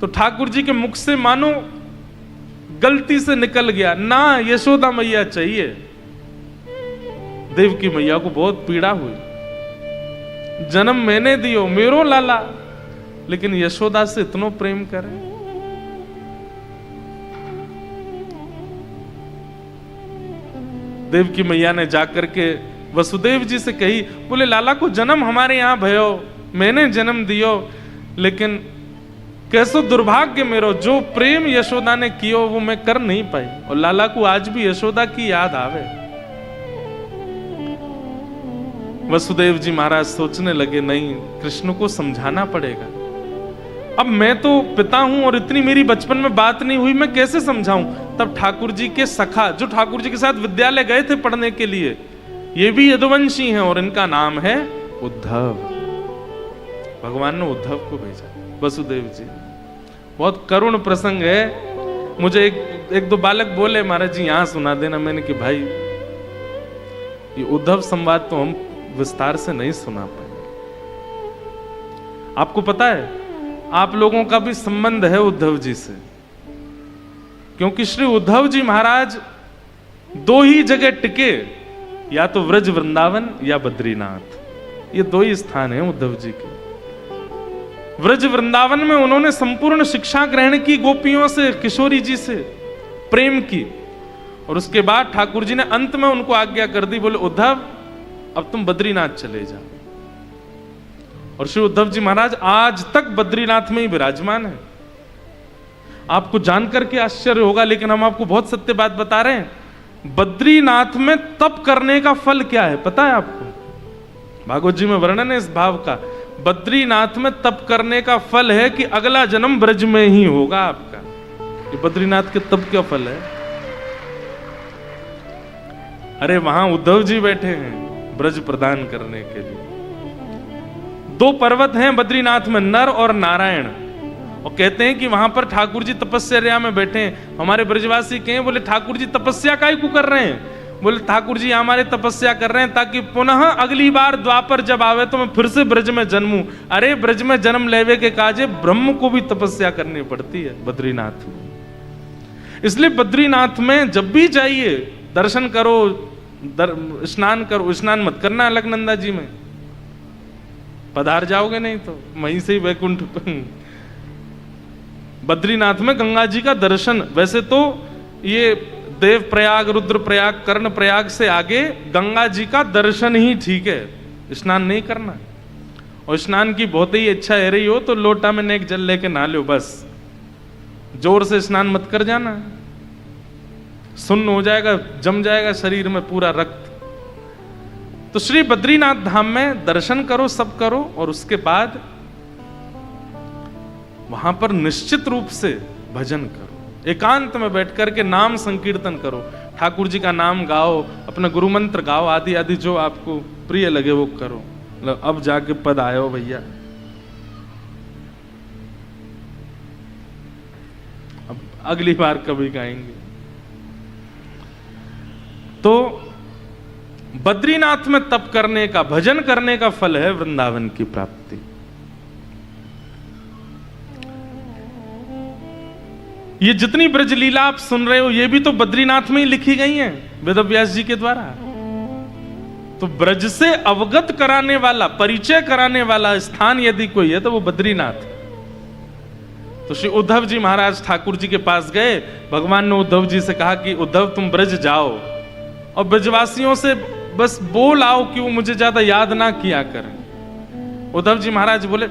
A: तो ठाकुर जी के मुख से मानो गलती से निकल गया, ना यशोदा मैया चाहिए। देवकी मैया को बहुत पीड़ा हुई, जन्म मैंने दियो मेरो लाला, लेकिन यशोदा से इतना प्रेम करे। देवकी मैया ने जाकर के वसुदेव जी से कही, बोले लाला को जन्म हमारे यहां भयो, मैंने जन्म दियो, लेकिन कैसो दुर्भाग्य मेरो, जो प्रेम यशोदा ने कियो वो मैं कर नहीं पाई। और लाला को आज भी यशोदा की याद आवे। वसुदेव जी महाराज सोचने लगे, नहीं कृष्ण को समझाना पड़ेगा। अब मैं तो पिता हूं और इतनी मेरी बचपन में बात नहीं हुई, मैं कैसे समझाऊं। तब ठाकुर जी के सखा जो ठाकुर जी के साथ विद्यालय गए थे पढ़ने के लिए, ये भी यदुवंशी हैं और इनका नाम है उद्धव। भगवान ने उद्धव को भेजा, वसुदेव जी। बहुत करुण प्रसंग है। मुझे एक दो बालक बोले महाराज जी यहां सुना देना। मैंने कि भाई ये उद्धव संवाद तो हम विस्तार से नहीं सुना पाए। आपको पता है आप लोगों का भी संबंध है उद्धव जी से, क्योंकि श्री उद्धव जी महाराज दो ही जगह टिके, या तो व्रज वृंदावन या बद्रीनाथ। ये दो ही स्थान हैं उद्धव जी के। व्रज वृंदावन में उन्होंने संपूर्ण शिक्षा ग्रहण की गोपियों से, किशोरी जी से प्रेम की। और उसके बाद ठाकुर जी ने अंत में उनको आज्ञा कर दी, बोले उद्धव अब तुम बद्रीनाथ चले जाओ। और श्री उद्धव जी महाराज आज तक बद्रीनाथ में ही विराजमान है। आपको जानकर के आश्चर्य होगा, लेकिन हम आपको बहुत सत्य बात बता रहे हैं। बद्रीनाथ में तप करने का फल क्या है पता है आपको? भागवत जी में वर्णन है इस भाव का। बद्रीनाथ में तप करने का फल है कि अगला जन्म ब्रज में ही होगा आपका। ये बद्रीनाथ के तप का फल है। अरे वहां उद्धव जी बैठे हैं ब्रज प्रदान करने के लिए। 2 पर्वत हैं बद्रीनाथ में, नर और नारायण। और कहते हैं कि वहां पर ठाकुर जी तपस्या में बैठे हैं। हमारे ब्रजवासी कहें, बोले ठाकुर जी तपस्या काहे को कर रहे हैं? बोले ठाकुर जी हमारे तपस्या कर रहे हैं ताकि पुनः अगली बार द्वापर जब आवे तो मैं फिर से ब्रज में जन्मूं। अरे ब्रज में जन्म लेवे के काजे ब्रह्म को भी तपस्या करनी पड़ती है बद्रीनाथ में। इसलिए बद्रीनाथ में जब भी जाइए दर्शन करो, स्नान करो। स्नान मत करना अलकनंदा जी में, पधार जाओगे नहीं तो वहीं से ही वैकुंठ। बद्रीनाथ में गंगा जी का दर्शन, वैसे तो ये देव प्रयाग, रुद्र प्रयाग, कर्ण प्रयाग से आगे गंगा जी का दर्शन ही ठीक है, स्नान नहीं करना। और स्नान की बहुत ही इच्छा है रही हो तो लोटा में नेक जल लेके नहा लो, बस जोर से स्नान मत कर जाना, सुन्न हो जाएगा, जम जाएगा शरीर में पूरा रक्त। तो श्री बद्रीनाथ धाम में दर्शन करो, सब करो, और उसके बाद वहां पर निश्चित रूप से भजन करो, एकांत में बैठ करके नाम संकीर्तन करो, ठाकुर जी का नाम गाओ, अपना गुरु मंत्र गाओ, आदि आदि जो आपको प्रिय लगे वो करो। अब जाके पद आयो भैया, अब अगली बार कभी गाएंगे। तो बद्रीनाथ में तप करने का, भजन करने का फल है वृंदावन की प्राप्ति। ये जितनी ब्रज लीला आप सुन रहे हो ये भी तो बद्रीनाथ में ही लिखी गई हैं वेदव्यास जी के द्वारा। तो ब्रज से अवगत कराने वाला, परिचय कराने वाला स्थान यदि कोई है तो वो बद्रीनाथ। तो श्री उद्धव जी महाराज ठाकुर जी के पास गए, भगवान ने उद्धव जी से कहा कि उद्धव तुम ब्रज जाओ और ब्रजवासियों से बस बोल आओ कि वो मुझे ज्यादा याद ना किया करें। उद्धव जी महाराज बोले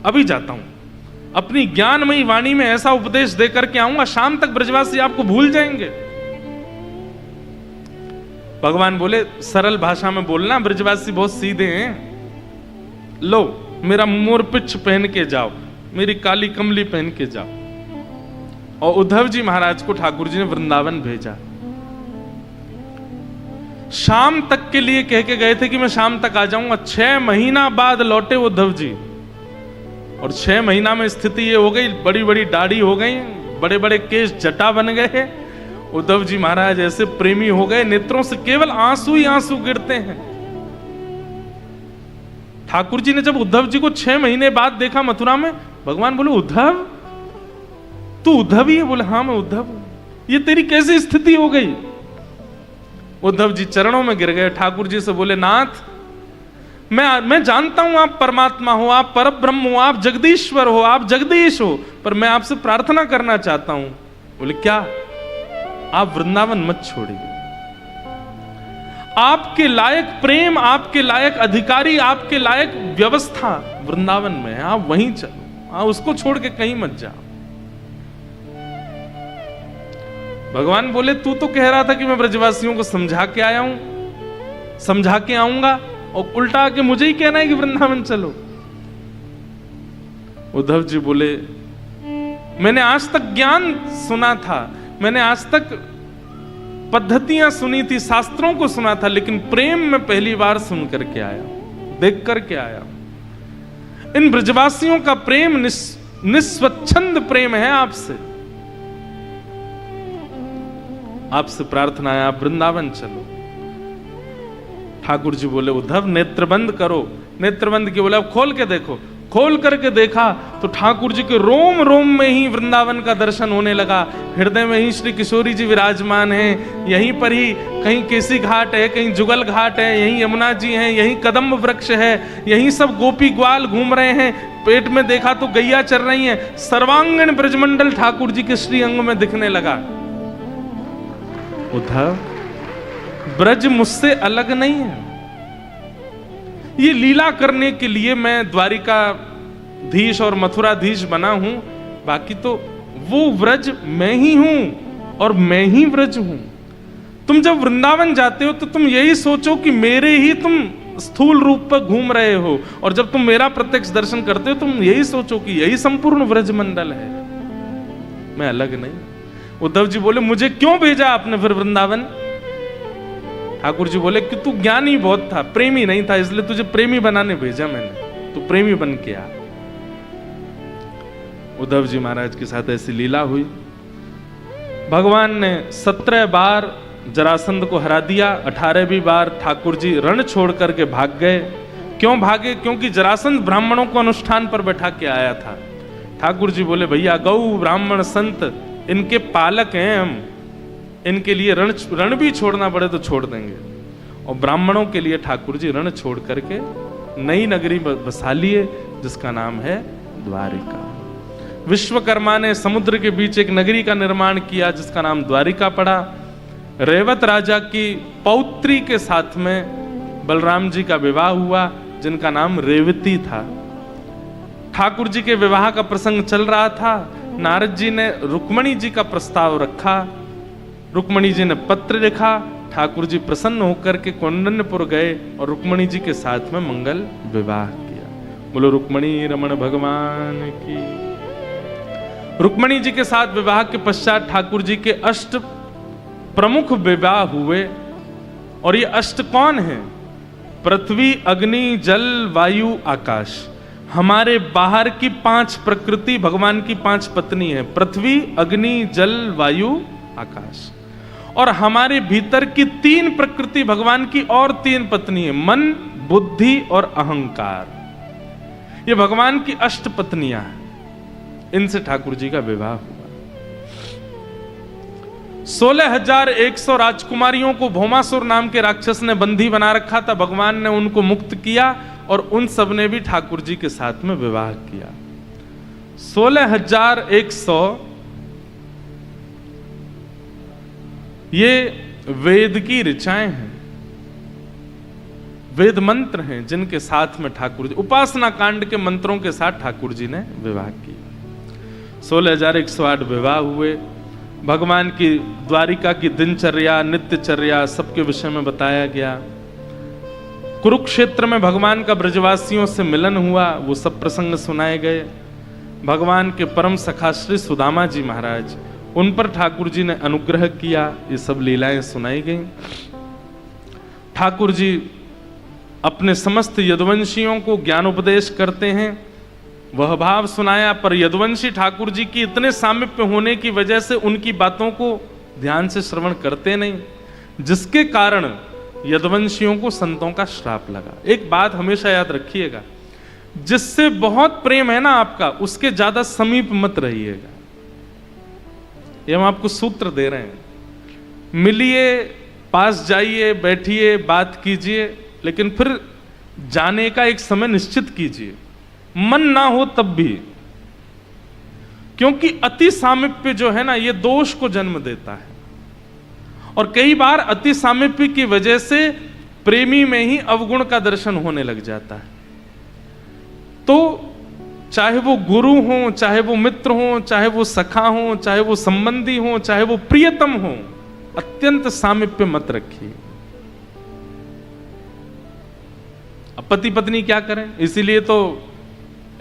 A: अभी जाता हूं, अपनी ज्ञानमयी वाणी में ऐसा उपदेश देकर के आऊंगा, शाम तक ब्रजवासी आपको भूल जाएंगे। भगवान बोले सरल भाषा में बोलना, ब्रजवासी बहुत सीधे हैं। लो मेरा मोरपिच्छ पहन के जाओ, मेरी काली कमली पहन के जाओ। और उद्धव जी महाराज को ठाकुर जी ने वृंदावन भेजा। शाम तक के लिए कह के गए थे कि मैं शाम तक आ जाऊंगा। 6 महीना बाद लौटे उद्धव जी, और 6 महीना में स्थिति ये हो गई, बड़ी बड़ी दाढ़ी हो गई, बड़े बड़े केश जटा बन गए। उद्धव जी महाराज ऐसे प्रेमी हो गए, नेत्रों से केवल आंसू ही आंसू गिरते हैं। ठाकुर जी ने जब उद्धव जी को 6 महीने बाद देखा मथुरा में, भगवान बोले उद्धव तू उद्धव ही है? बोले हाँ मैं उद्धव हूं। ये तेरी कैसी स्थिति हो गई? उद्धव जी चरणों में गिर गए, ठाकुर जी से बोले नाथ मैं जानता हूं आप परमात्मा हो, आप परब्रह्म हो, आप जगदीश्वर हो, आप जगदीश हो, पर मैं आपसे प्रार्थना करना चाहता हूं। बोले क्या? आप वृंदावन मत छोड़िए। आपके लायक प्रेम, आपके लायक अधिकारी, आपके लायक व्यवस्था वृंदावन में है, आप वहीं चलो, आप उसको छोड़ के कहीं मत जाओ। भगवान बोले तू तो कह रहा था कि मैं ब्रजवासियों को समझा के आया हूं, समझा के आऊंगा, और उल्टा आके मुझे ही कहना है कि वृंदावन चलो। उद्धव जी बोले मैंने आज तक ज्ञान सुना था, मैंने आज तक पद्धतियां सुनी थी, शास्त्रों को सुना था, लेकिन प्रेम में पहली बार सुन करके आया, देख करके आया। इन ब्रजवासियों का प्रेम निस्वच्छंद प्रेम है आपसे। आपसे प्रार्थना है आप वृंदावन चलो। ठाकुर जी बोले उद्धव नेत्र बंद करो। नेत्र बंद किए? बोले अब खोल के देखो। खोल करके देखा तो ठाकुर जी के रोम रोम में ही वृंदावन का दर्शन होने लगा। हृदय में ही श्री किशोरी जी विराजमान हैं, यहीं पर ही कहीं केसी घाट है, कहीं जुगल घाट है, यहीं यमुना जी हैं, यहीं कदम्ब वृक्ष है, यहीं सब गोपी ग्वाल घूम रहे हैं। पेट में देखा तो गैया चर रही हैं। सर्वांगीण ब्रजमंडल ठाकुर जी के श्री अंग में दिखने लगा। उद्धव, ब्रज मुझसे अलग नहीं है। ये लीला करने के लिए मैं द्वारिकाधीश और मथुराधीश बना हूं, बाकी तो वो व्रज मैं ही हूं और मैं ही व्रज हूं। तुम जब वृंदावन जाते हो तो तुम यही सोचो कि मेरे ही तुम स्थूल रूप पर घूम रहे हो, और जब तुम मेरा प्रत्यक्ष दर्शन करते हो तुम यही सोचो कि यही संपूर्ण व्रज मंडल है, मैं अलग नहीं। उद्धव जी बोले, मुझे क्यों भेजा आपने फिर वृंदावन? ठाकुर जी बोले कि तू ज्ञानी बहुत था, प्रेमी नहीं था, इसलिए तुझे प्रेमी बनाने भेजा मैंने, तू प्रेमी बन के आ। उद्धव जी महाराज के साथ ऐसी लीला हुई। भगवान ने 17 बार जरासंध को हरा दिया, 18वीं बार ठाकुर जी रण छोड़ करके भाग गए। क्यों भागे? क्योंकि जरासंध ब्राह्मणों को अनुष्ठान पर बैठा के आया था। ठाकुर जी बोले, भैया गौ ब्राह्मण संत इनके पालक हैं हम, इनके लिए रण भी छोड़ना पड़े तो छोड़ देंगे। और ब्राह्मणों के लिए ठाकुर जी रण छोड़ करके नई नगरी बसा लिए जिसका नाम है द्वारिका। विश्वकर्मा ने समुद्र के बीच एक नगरी का निर्माण किया जिसका नाम द्वारिका पड़ा। रेवत राजा की पौत्री के साथ में बलराम जी का विवाह हुआ जिनका नाम रेवती था। ठाकुर जी के विवाह का प्रसंग चल रहा था। नारद जी ने रुक्मणी जी का प्रस्ताव रखा, रुक्मणी जी ने पत्र लिखा, ठाकुर जी प्रसन्न होकर के कौंडन्यपुर गए और रुक्मणी जी के साथ में मंगल विवाह किया। बोलो रुक्मणी रमण भगवान की। रुक्मणी जी के साथ विवाह के पश्चात ठाकुर जी के अष्ट प्रमुख विवाह हुए। और ये अष्ट कौन है? पृथ्वी, अग्नि, जल, वायु, आकाश। हमारे बाहर की 5 प्रकृति भगवान की 5 पत्नी है, पृथ्वी, अग्नि, जल, वायु, आकाश। और हमारे भीतर की 3 प्रकृति भगवान की और 3 पत्नी है, मन, बुद्धि और अहंकार। ये भगवान की अष्ट पत्नियां हैं। इनसे ठाकुर जी का विवाह हुआ। 16,100 राजकुमारियों को भौमासुर नाम के राक्षस ने बंदी बना रखा था। भगवान ने उनको मुक्त किया और उन सब ने भी ठाकुर जी के साथ में विवाह किया। 16,100 ये वेद की ऋचाएं हैं, वेद मंत्र हैं जिनके साथ में ठाकुर जी, उपासना कांड के मंत्रों के साथ ठाकुर जी ने विवाह किया। 16,108 विवाह हुए। भगवान की द्वारिका की दिनचर्या, नित्यचर्या सबके विषय में बताया गया। कुरुक्षेत्र में भगवान का ब्रजवासियों से मिलन हुआ, वो सब प्रसंग सुनाए गए। भगवान के परम सखा श्री सुदामा जी महाराज, उन पर ठाकुर जी ने अनुग्रह किया, ये सब लीलाएं सुनाई गई। ठाकुर जी अपने समस्त यदुवंशियों को ज्ञानोपदेश करते हैं, वह भाव सुनाया। पर यदुवंशी ठाकुर जी की इतने सामीप्य होने की वजह से उनकी बातों को ध्यान से श्रवण करते नहीं, जिसके कारण यदुवंशियों को संतों का श्राप लगा। एक बात हमेशा याद रखिएगा, जिससे बहुत प्रेम है ना आपका, उसके ज्यादा समीप मत रहिएगा। ये हम आपको सूत्र दे रहे हैं। मिलिए, पास जाइए, बैठिए, बात कीजिए, लेकिन फिर जाने का एक समय निश्चित कीजिए, मन ना हो तब भी, क्योंकि अति सामीप्य जो है ना, ये दोष को जन्म देता है। और कई बार अति सामीप्य की वजह से प्रेमी में ही अवगुण का दर्शन होने लग जाता है। तो चाहे वो गुरु हो, चाहे वो मित्र हो, चाहे वो सखा हो, चाहे वो संबंधी हो, चाहे वो प्रियतम हो, अत्यंत सामीप्य मत रखिए। अब पति पत्नी क्या करें, इसीलिए तो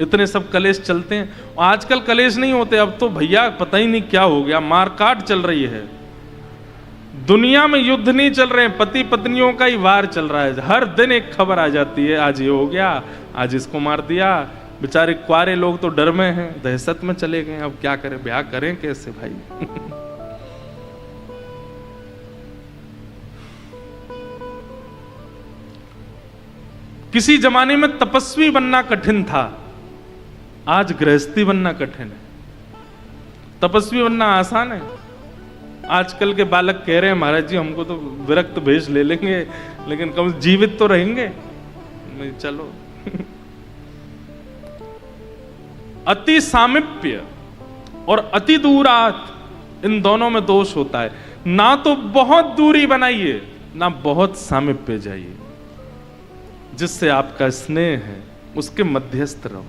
A: इतने सब कलेश चलते हैं। आजकल कलेश नहीं होते, अब तो भैया पता ही नहीं क्या हो गया, मारकाट चल रही है। दुनिया में युद्ध नहीं चल रहे हैं, पति पत्नियों का ही वार चल रहा है। हर दिन एक खबर आ जाती है, आज ये हो गया, आज इसको मार दिया। बेचारे कुआरे लोग तो डर में हैं, दहशत में चले गए। अब क्या करें, ब्याह करें कैसे भाई? किसी जमाने में तपस्वी बनना कठिन था, आज गृहस्थी बनना कठिन है, तपस्वी बनना आसान है। आजकल के बालक कह रहे हैं महाराज जी हमको तो विरक्त भेष ले लेंगे लेकिन कम जीवित तो रहेंगे। नहीं, चलो अति सामीप्य और अति दूरात, इन दोनों में दोष होता है। ना तो बहुत दूरी बनाइए ना बहुत सामीप्य जाइए, जिससे आपका स्नेह है उसके मध्यस्थ रहो।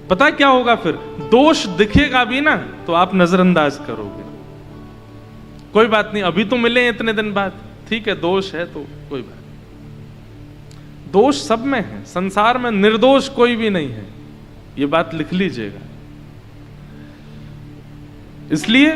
A: पता क्या होगा फिर, दोष दिखेगा भी ना तो आप नजरअंदाज करोगे। कोई बात नहीं, अभी तो मिले इतने दिन बाद, ठीक है दोष है तो कोई बात। दोष सब में है, संसार में निर्दोष कोई भी नहीं है, ये बात लिख लीजिएगा। इसलिए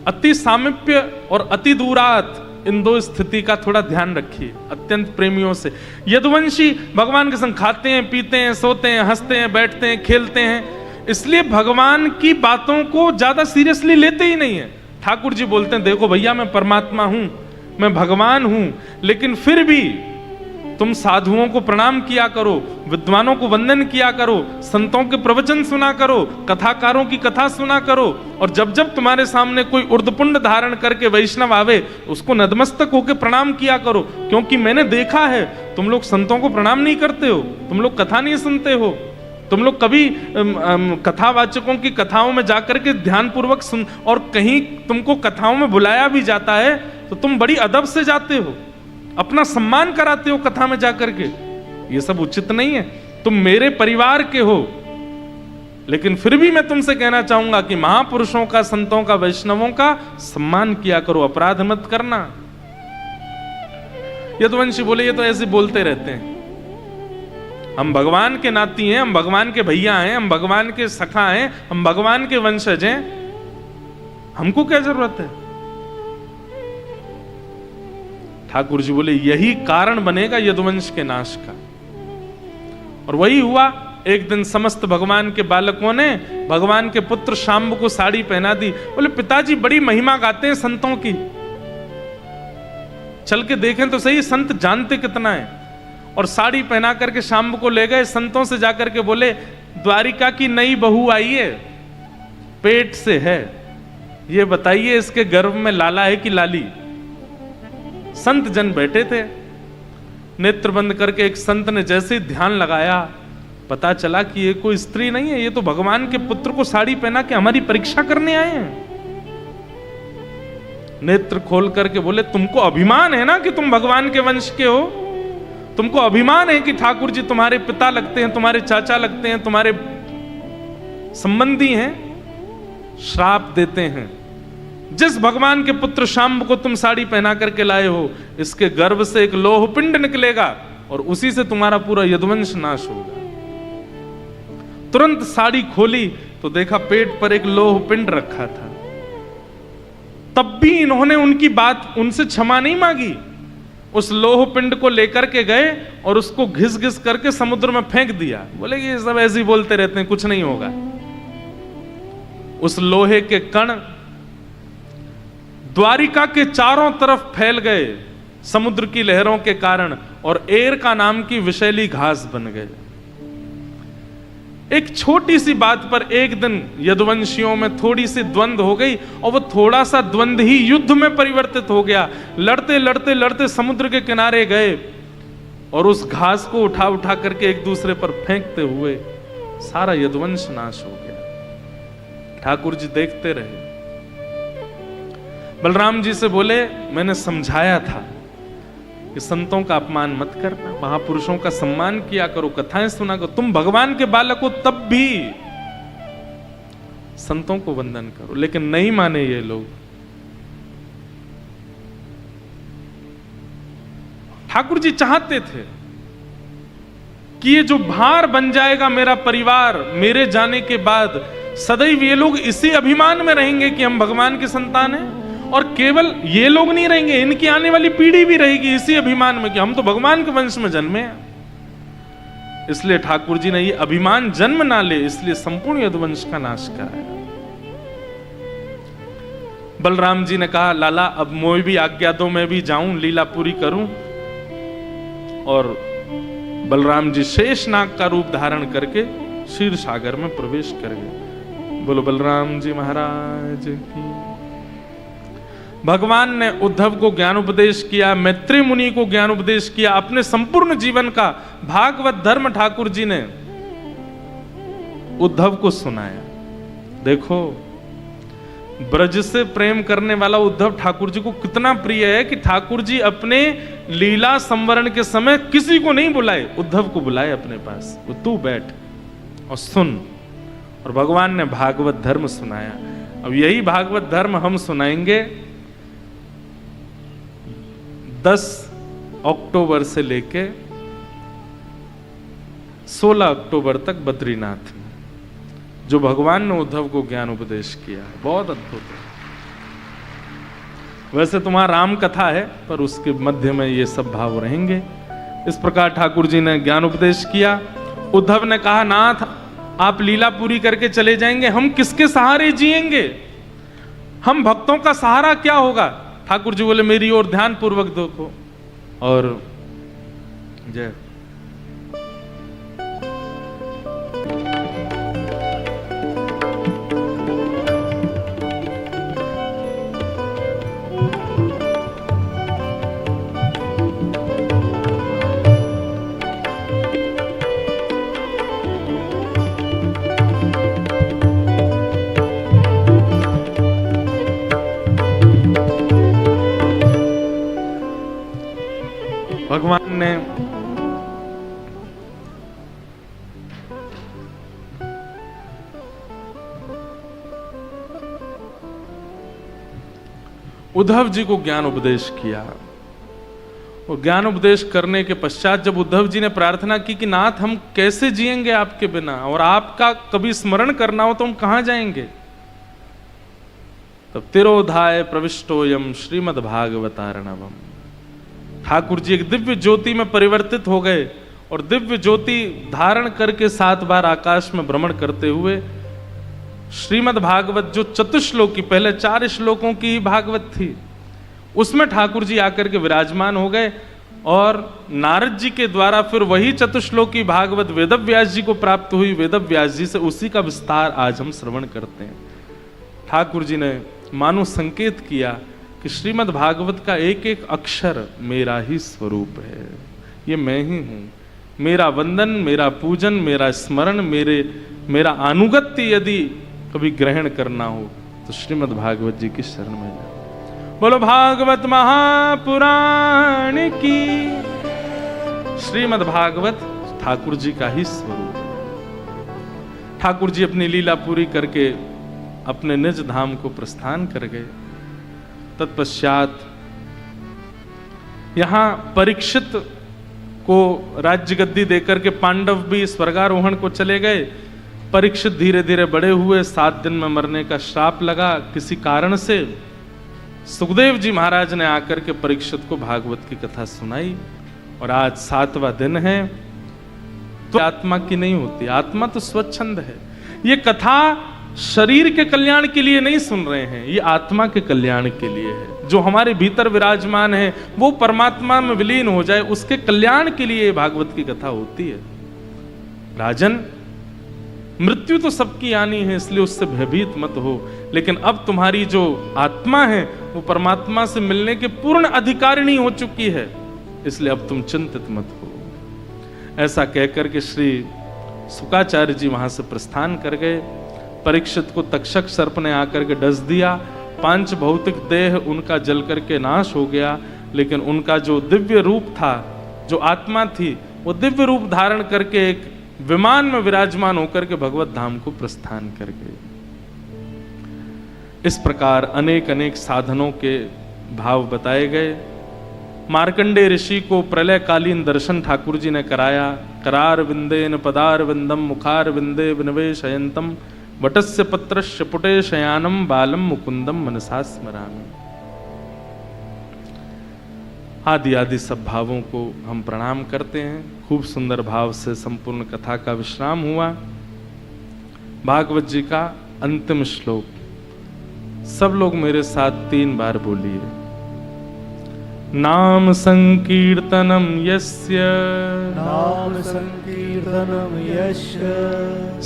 A: अति सामीप्य और अति दूरात, इन दो स्थिति का थोड़ा ध्यान रखिए अत्यंत प्रेमियों से। यदुवंशी भगवान के संग खाते हैं, पीते हैं, सोते हैं, हंसते हैं, बैठते हैं, खेलते हैं, इसलिए भगवान की बातों को ज्यादा सीरियसली लेते ही नहीं है। ठाकुर जी बोलते हैं देखो भैया मैं परमात्मा हूं, मैं भगवान हूं, लेकिन फिर भी तुम साधुओं को प्रणाम किया करो, विद्वानों को वंदन किया करो, संतों के प्रवचन सुना करो, कथाकारों की कथा सुना करो, और जब जब तुम्हारे सामने कोई उर्दपुंड धारण करके वैष्णव आवे उसको नतमस्तक होकर प्रणाम किया करो। क्योंकि मैंने देखा है तुम लोग संतों को प्रणाम नहीं करते हो, तुम लोग कथा नहीं सुनते हो, तुम लोग कभी कथावाचकों की कथाओं में जाकर के ध्यान पूर्वक सुन, और कहीं तुमको कथाओं में बुलाया भी जाता है तो तुम बड़ी अदब से जाते हो, अपना सम्मान कराते हो कथा में जाकर के। ये सब उचित नहीं है। तुम मेरे परिवार के हो, लेकिन फिर भी मैं तुमसे कहना चाहूंगा कि महापुरुषों का, संतों का, वैष्णवों का सम्मान किया करो, अपराध मत करना। यदुवंशी बोले ये तो ऐसे बोलते रहते हैं, हम भगवान के नाती हैं, हम भगवान के भैया हैं, हम भगवान के सखा हैं, हम भगवान के वंशज हैं, हमको क्या जरूरत है। ठाकुर जी बोले यही कारण बनेगा यदुवंश के नाश का। और वही हुआ। एक दिन समस्त भगवान के बालकों ने भगवान के पुत्र शाम्ब को साड़ी पहना दी। बोले पिताजी बड़ी महिमा गाते हैं संतों की, चल के देखें तो सही संत जानते कितना है। और साड़ी पहना करके शाम्ब को ले गए, संतों से जाकर के बोले द्वारिका की नई बहू आई है, पेट से है, ये बताइए इसके गर्भ में लाला है कि लाली। संत जन बैठे थे, नेत्र बंद करके एक संत ने जैसे ही ध्यान लगाया, पता चला कि ये कोई स्त्री नहीं है, ये तो भगवान के पुत्र को साड़ी पहना के हमारी परीक्षा करने आए हैं। नेत्र खोल करके बोले तुमको अभिमान है ना कि तुम भगवान के वंश के हो, तुमको अभिमान है कि ठाकुर जी तुम्हारे पिता लगते हैं, तुम्हारे चाचा लगते हैं, तुम्हारे संबंधी हैं। श्राप देते हैं, जिस भगवान के पुत्र शाम्ब को तुम साड़ी पहना करके लाए हो, इसके गर्भ से एक लोह पिंड निकलेगा और उसी से तुम्हारा पूरा यदुवंश नाश होगा। तुरंत साड़ी खोली तो देखा पेट पर एक लोह पिंड रखा था। तब भी इन्होंने उनकी बात, उनसे क्षमा नहीं मांगी। उस लोह पिंड को लेकर के गए और उसको घिस घिस करके समुद्र में फेंक दिया। बोले ये सब ऐसे ही बोलते रहते हैं, कुछ नहीं होगा। उस लोहे के कण द्वारिका के चारों तरफ फैल गए समुद्र की लहरों के कारण, और एरका नाम की विषैली घास बन गए। एक छोटी सी बात पर एक दिन यदुवंशियों में थोड़ी सी द्वंद्व हो गई, और वो थोड़ा सा द्वंद्व ही युद्ध में परिवर्तित हो गया। लड़ते लड़ते लड़ते समुद्र के किनारे गए और उस घास को उठा उठा करके एक दूसरे पर फेंकते हुए सारा यदुवंश नाश हो गया। ठाकुर जी देखते रहे। बलराम जी से बोले मैंने समझाया था कि संतों का अपमान मत करना, महापुरुषों का सम्मान किया करो, कथाएं सुना करो। तुम भगवान के बालक हो तब भी संतों को वंदन करो। लेकिन नहीं माने ये लोग। ठाकुर जी चाहते थे कि ये जो भार बन जाएगा मेरा परिवार, मेरे जाने के बाद सदैव ये लोग इसी अभिमान में रहेंगे कि हम भगवान के संतान हैं। और केवल ये लोग नहीं रहेंगे, इनकी आने वाली पीढ़ी भी रहेगी इसी अभिमान में कि हम तो भगवान के वंश में जन्मे हैं। इसलिए ठाकुर जी ने ये अभिमान जन्म ना ले, इसलिए संपूर्ण यदुवंश का नाश कराया। बलराम जी ने कहा लाला अब मोय भी आज्ञा दो, मैं भी जाऊं लीला पूरी करूं। और बलराम जी शेषनाग का रूप धारण करके क्षीर सागर में प्रवेश कर गए। बोलो बलराम जी महाराज की। भगवान ने उद्धव को ज्ञान उपदेश किया, मैत्री मुनि को ज्ञान उपदेश किया, अपने संपूर्ण जीवन का भागवत धर्म ठाकुर जी ने उद्धव को सुनाया। देखो ब्रज से प्रेम करने वाला उद्धव ठाकुर जी को कितना प्रिय है कि ठाकुर जी अपने लीला संवरण के समय किसी को नहीं बुलाए, उद्धव को बुलाए अपने पास, वो तू बैठ और सुन। और भगवान ने भागवत धर्म सुनाया। अब यही भागवत धर्म हम सुनाएंगे 10 अक्टूबर से लेके 16 अक्टूबर तक बद्रीनाथ में, जो भगवान ने उद्धव को ज्ञान उपदेश किया। बहुत अद्भुत है। वैसे तुम्हारा राम कथा है, पर उसके मध्य में ये सब भाव रहेंगे। इस प्रकार ठाकुर जी ने ज्ञान उपदेश किया। उद्धव ने कहा, नाथ आप लीला पूरी करके चले जाएंगे, हम किसके सहारे जिएंगे? हम भक्तों का सहारा क्या होगा? ठाकुर जी बोले, मेरी ओर ध्यान पूर्वक देखो। और जय भगवान ने उद्धव जी को ज्ञान उपदेश किया। और ज्ञान उपदेश करने के पश्चात जब उद्धव जी ने प्रार्थना की कि नाथ हम कैसे जिएंगे आपके बिना, और आपका कभी स्मरण करना हो तो हम कहां जाएंगे, तब तिरोधाय प्रविष्टोयम श्रीमद्भागवतार्णवम। ठाकुर जी एक दिव्य ज्योति में परिवर्तित हो गए और दिव्य ज्योति धारण करके 7 बार आकाश में भ्रमण करते हुए श्रीमद् भागवत, जो चतुश्लोकी, पहले 4 श्लोकों की भागवत थी, उसमें ठाकुर जी आकर के विराजमान हो गए। और नारद जी के द्वारा फिर वही चतुश्लोकी भागवत वेदव्यास जी को प्राप्त हुई। वेदव्यास जी से उसी का विस्तार आज हम श्रवण करते हैं। ठाकुर जी ने मानो संकेत किया कि श्रीमद् भागवत का एक एक अक्षर मेरा ही स्वरूप है, ये मैं ही हूं। मेरा वंदन, मेरा पूजन, मेरा स्मरण, मेरा अनुगत्य यदि कभी ग्रहण करना हो तो श्रीमद् भागवत जी की शरण में जाओ। बोलो भागवत महापुराण की। श्रीमद् भागवत ठाकुर जी का ही स्वरूप है। ठाकुर जी अपनी लीला पूरी करके अपने निज धाम को प्रस्थान कर गए। तत्पश्चात यहां परीक्षित को राज्य गद्दी देकर के पांडव भी स्वर्गारोहण को चले गए। परीक्षित धीरे धीरे बड़े हुए, 7 दिन में मरने का श्राप लगा किसी कारण से। सुखदेव जी महाराज ने आकर के परीक्षित को भागवत की कथा सुनाई और आज 7वां दिन है। तो आत्मा की नहीं होती, आत्मा तो स्वच्छंद है। ये कथा शरीर के कल्याण के लिए नहीं सुन रहे हैं, ये आत्मा के कल्याण के लिए है। जो हमारे भीतर विराजमान है वो परमात्मा में विलीन हो जाए, उसके कल्याण के लिए भागवत की कथा होती है। राजन, मृत्यु तो सबकी आनी है, इसलिए उससे भयभीत मत हो, लेकिन अब तुम्हारी जो आत्मा है वो परमात्मा से मिलने के पूर्ण अधिकारिणी हो चुकी है, इसलिए अब तुम चिंतित मत हो। ऐसा कहकर के श्री शुकाचार्य जी वहां से प्रस्थान कर गए। परीक्षित को तक्षक सर्प ने आकर के डस दिया। 5 भौतिक देह उनका जल करके नाश हो गया, लेकिन उनका जो दिव्य रूप था, जो आत्मा थी, वो दिव्य रूप धारण करके एक विमान में विराजमान होकर के भगवत धाम को प्रस्थान कर गए। इस प्रकार अनेक अनेक साधनों के भाव बताए गए। मार्कंडेय ऋषि को प्रलयकालीन दर्शन ठाकुर जी ने कराया। करार विंदेन पदार विंदम मुखार विंदे विनवेशयंतम वटस्य पत्रस्य पुटे शयानम बालम मुकुंदम मनसा स्मरामि। आदि आदि सब भावों को हम प्रणाम करते हैं। खूब सुंदर भाव से संपूर्ण कथा का विश्राम हुआ। भागवत जी का अंतिम श्लोक सब लोग मेरे साथ 3 बार बोलिए। नाम संकीर्तनम यस्य
B: नाम संकीर्तनम यस्य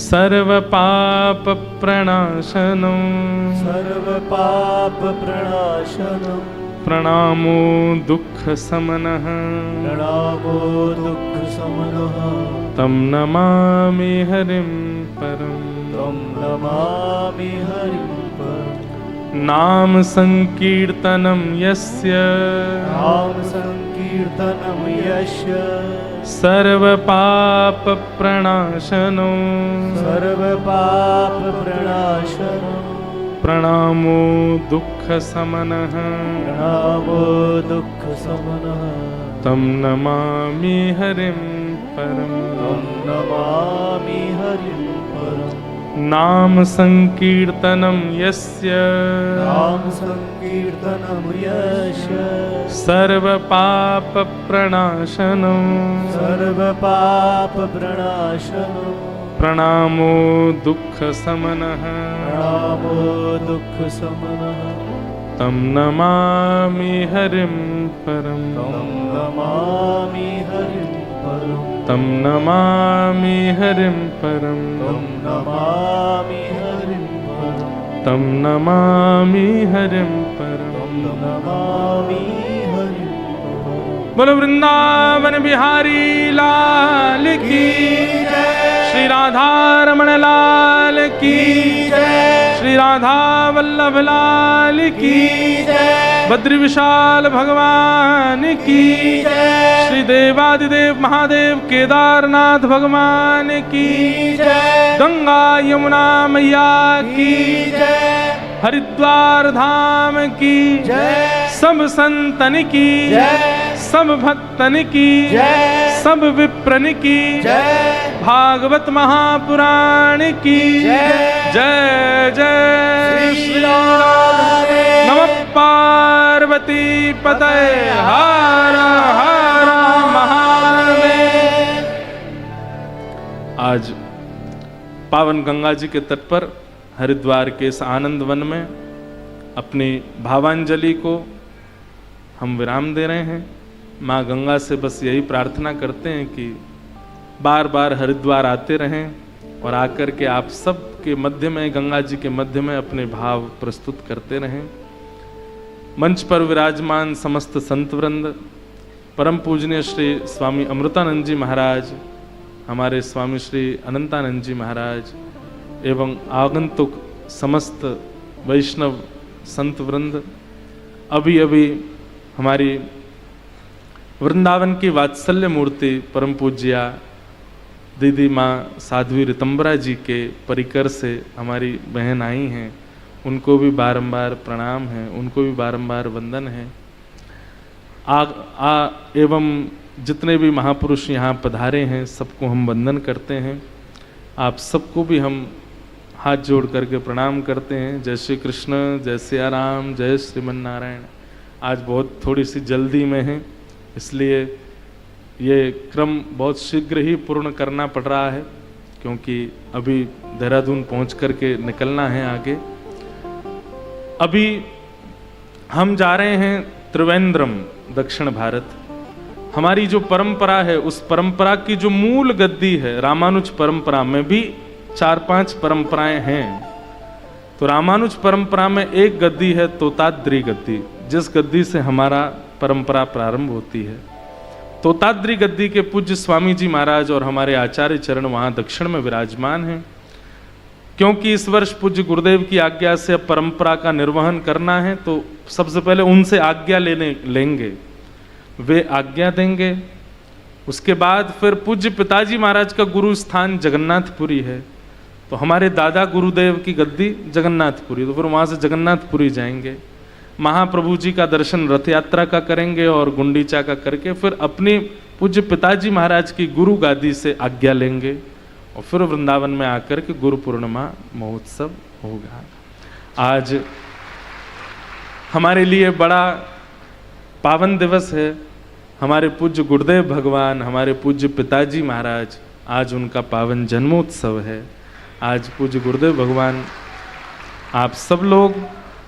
A: सर्व पाप प्रणाशनम
B: सर्व पाप प्रणाशनम
A: प्रणामो दुख समनः
B: प्रणामो दुख समनः
A: तम नमामि हरिं परम।
B: तम नमामि हरिं परम।
A: नाम संकीर्तनम यस्य
B: नाम संकीर्तनम यस्य
A: सर्व पाप प्रणाशनो
B: सर्व पाप प्रणाशनम
A: प्रणामो दुख समनः
B: प्रणामो दुख समनः
A: तम नमामि हरिं परम।
B: तम नमामि हरिं परम।
A: नाम संकीर्तनम यस्य
B: नाम संकीर्तनम यस्य
A: सर्व पाप प्रणाशनो
B: सर्व पाप प्रणाशनम
A: प्रणामो दुख समनः
B: प्रणामो दुख समनः
A: तम नमामि हरिं परम।
B: तम नमामि हरिं परम।
A: तम नमामि हरिं परम।
B: तम नमामि हरिं परम।
A: तम नमामि हरिं परम।
B: तम नमामि हरिं परम।
A: बोलो वृंदावन बिहारी लाल की श्री राधा रमण लाल की श्री राधा वल्लभ लाल की बद्री विशाल भगवान की श्री देवादिदेव महादेव केदारनाथ भगवान की गंगा यमुना मैया की हरिद्वार धाम की सब संतन की सब भक्तन की सब विप्रन की भागवत महापुराण की जय जय श्री राम। नमः पार्वती पतये हर हर महादेव। आज पावन गंगा जी के तट पर हरिद्वार के इस आनंद वन में अपनी भावांजलि को हम विराम दे रहे हैं। माँ गंगा से बस यही प्रार्थना करते हैं कि बार बार हरिद्वार आते रहें और आकर के आप सब के मध्य में, गंगा जी के मध्य में अपने भाव प्रस्तुत करते रहें। मंच पर विराजमान समस्त संत वृंद, परम पूजनीय श्री स्वामी अमृतानंद जी महाराज, हमारे स्वामी श्री अनंतानंद जी महाराज एवं आगंतुक समस्त वैष्णव संत वृंद, अभी अभी हमारी वृंदावन की वात्सल्य मूर्ति परम पूज्या दीदी माँ साध्वी रितंबरा जी के परिकर से हमारी बहन आई हैं, उनको भी बारंबार प्रणाम है, उनको भी बारंबार वंदन है। एवं जितने भी महापुरुष यहाँ पधारे हैं सबको हम वंदन करते हैं। आप सबको भी हम हाथ जोड़ करके प्रणाम करते हैं। जय श्री कृष्ण, जय सिया राम, जय श्रीमन नारायण। आज बहुत थोड़ी सी जल्दी में है, इसलिए ये क्रम बहुत शीघ्र ही पूर्ण करना पड़ रहा है, क्योंकि अभी देहरादून पहुंच करके निकलना है आगे। अभी हम जा रहे हैं त्रिवेंद्रम, दक्षिण भारत। हमारी जो परंपरा है, उस परंपरा की जो मूल गद्दी है, रामानुज परंपरा में भी 4-5 परंपराएं हैं। तो रामानुज परंपरा में एक गद्दी है तोताद्री गद्दी, जिस गद्दी से हमारा परंपरा प्रारंभ होती है। तोताद्री गद्दी के पूज्य स्वामी जी महाराज और हमारे आचार्य चरण वहाँ दक्षिण में विराजमान हैं। क्योंकि इस वर्ष पूज्य गुरुदेव की आज्ञा से अब परंपरा का निर्वहन करना है, तो सबसे पहले उनसे आज्ञा लेंगे, वे आज्ञा देंगे। उसके बाद फिर पूज्य पिताजी महाराज का गुरु स्थान जगन्नाथपुरी है, तो हमारे दादा गुरुदेव की गद्दी जगन्नाथपुरी, तो फिर वहाँ से जगन्नाथपुरी जाएंगे। महाप्रभु जी का दर्शन रथ यात्रा का करेंगे और गुंडीचा का करके फिर अपनी पूज्य पिताजी महाराज की गुरु गादी से आज्ञा लेंगे और फिर वृंदावन में आकर के गुरु पूर्णिमा महोत्सव होगा। आज हमारे लिए बड़ा पावन दिवस है। हमारे पूज्य गुरुदेव भगवान, हमारे पूज्य पिताजी महाराज, आज उनका पावन जन्मोत्सव है। आज पूज्य गुरुदेव भगवान, आप सब लोग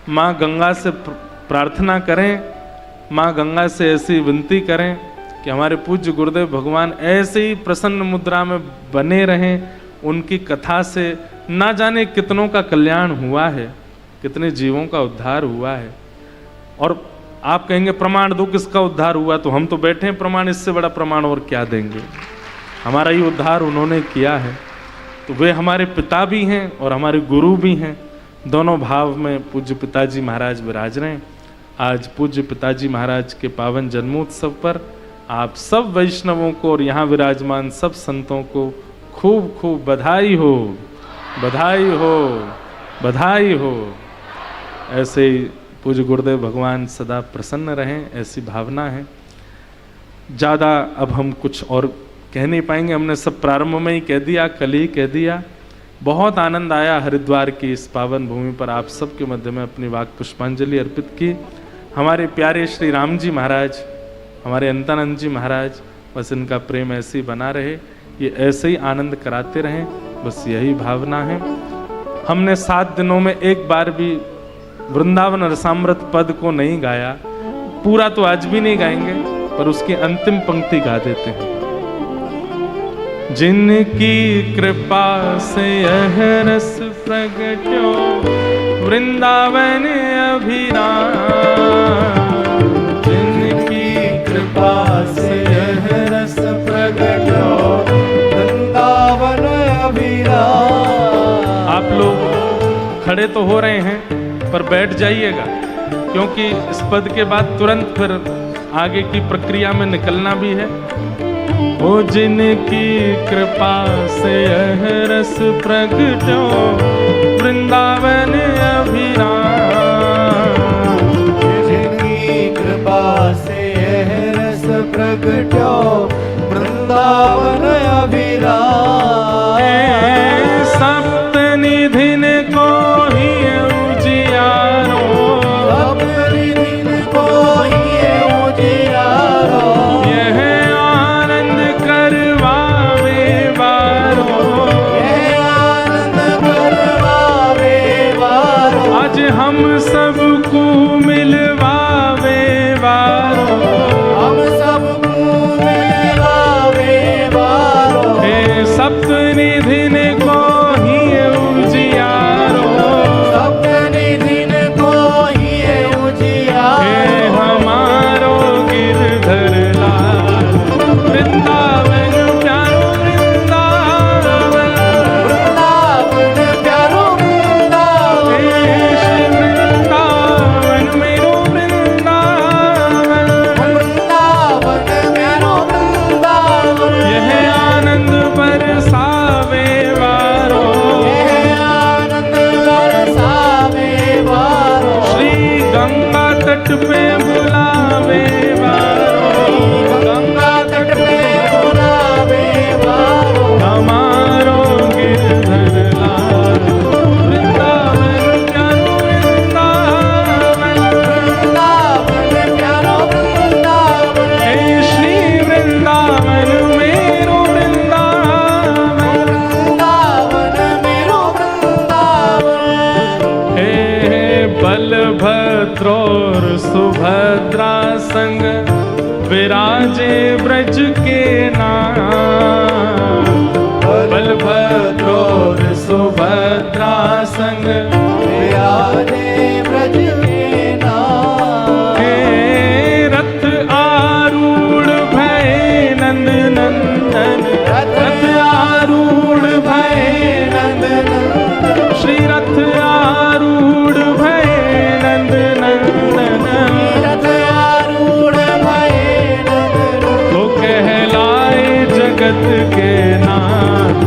A: माँ गंगा से प्रार्थना करें माँ गंगा से ऐसी विनती करें कि हमारे पूज्य गुरुदेव भगवान ऐसे ही प्रसन्न मुद्रा में बने रहें। उनकी कथा से ना जाने कितनों का कल्याण हुआ है, कितने जीवों का उद्धार हुआ है। और आप कहेंगे प्रमाण दो, किसका उद्धार हुआ? तो हम तो बैठे हैं प्रमाण, इससे बड़ा प्रमाण और क्या देंगे? हमारा ही उद्धार उन्होंने किया है। तो वे हमारे पिता भी हैं और हमारे गुरु भी हैं। दोनों भाव में पूज्य पिताजी महाराज विराज रहे हैं। आज पूज्य पिताजी महाराज के पावन जन्मोत्सव पर आप सब वैष्णवों को और यहाँ विराजमान सब संतों को खूब खूब बधाई हो, बधाई हो, बधाई हो। ऐसे ही पूज्य गुरुदेव भगवान सदा प्रसन्न रहें, ऐसी भावना है। ज़्यादा अब हम कुछ और कह नहीं पाएंगे, हमने सब प्रारंभ में ही कह दिया, कल ही कह दिया। बहुत आनंद आया हरिद्वार की इस पावन भूमि पर आप सबके मध्य में अपनी वाक पुष्पांजलि अर्पित की। हमारे प्यारे श्री राम जी महाराज, हमारे अंतानंद जी महाराज, बस इनका प्रेम ऐसे ही बना रहे, ये ऐसे ही आनंद कराते रहें, बस यही भावना है। हमने 7 दिनों में एक बार भी वृंदावन रसामृत पद को नहीं गाया, पूरा तो आज भी नहीं गाएंगे, पर उसकी अंतिम पंक्ति गा देते हैं। जिनकी कृपा से यह रस प्रगट्यो वृंदावन अभिराम, जिनकी
B: कृपा से यह रस प्रगट्यो वृंदावन अभिराम।
A: आप लोग खड़े तो हो रहे हैं पर बैठ जाइएगा, क्योंकि इस पद के बाद तुरंत फिर आगे की प्रक्रिया में निकलना भी है। ओ जिनकी कृपा से यह रस प्रगट्यो वृंदावन अभिराम,
B: जिनकी कृपा से यह रस प्रगट्यो वृंदावन अभिराम।
A: सप्तनिधिन को ही उजियारो,
B: सप्तनिधिन को ही उजियारो,
A: यह आनंद करवावे वारो,
B: यह आनंद करवावे वारो,
A: आज हम सबको मिलवावे वारो,
B: हम सबको मिलवावे वारो।
A: हे सप्तनिधिन को ही उजियारो,
B: सप्तनिधिन को ही उजियारो,
A: हे हमारो गिरधर लाल वृंदावन प्यारो वृंदावन,
B: वृंदावन प्यारो वृंदावन,
A: हे श्री वृंदावन मेरो वृंदावन,
B: वृंदावन प्यारो वृंदावन।
A: यह आनंद बरसावे वारो,
B: यह आनंद बरसावे वारो,
A: श्री गंगा तट पे बुलावे वारो,
B: गंगा तट पे बुलावे वारो,
A: हमारो गिरधर लाल वृंदावन प्यारो वृंदावन,
B: वृंदावन प्यारो वृंदावन,
A: हे श्री वृंदावन मेरो वृंदावन,
B: वृंदावन मेरो वृंदावन।
A: हे बलभद्र और सुभद्रा संग विराजे ब्रज के नाम, बलभद्र और सुभद्रा संग
B: विराजे ब्रज के नाम,
A: हे रथ आरूढ़ भय नंद नंदन, रथ आरूढ़ भय
B: नंद नंदन,
A: श्री रथ आरूढ़ भय नंद नंदन,
B: रथ आरूढ़ भये नंद नंदन।
A: तो कहलाए जगत के नाथ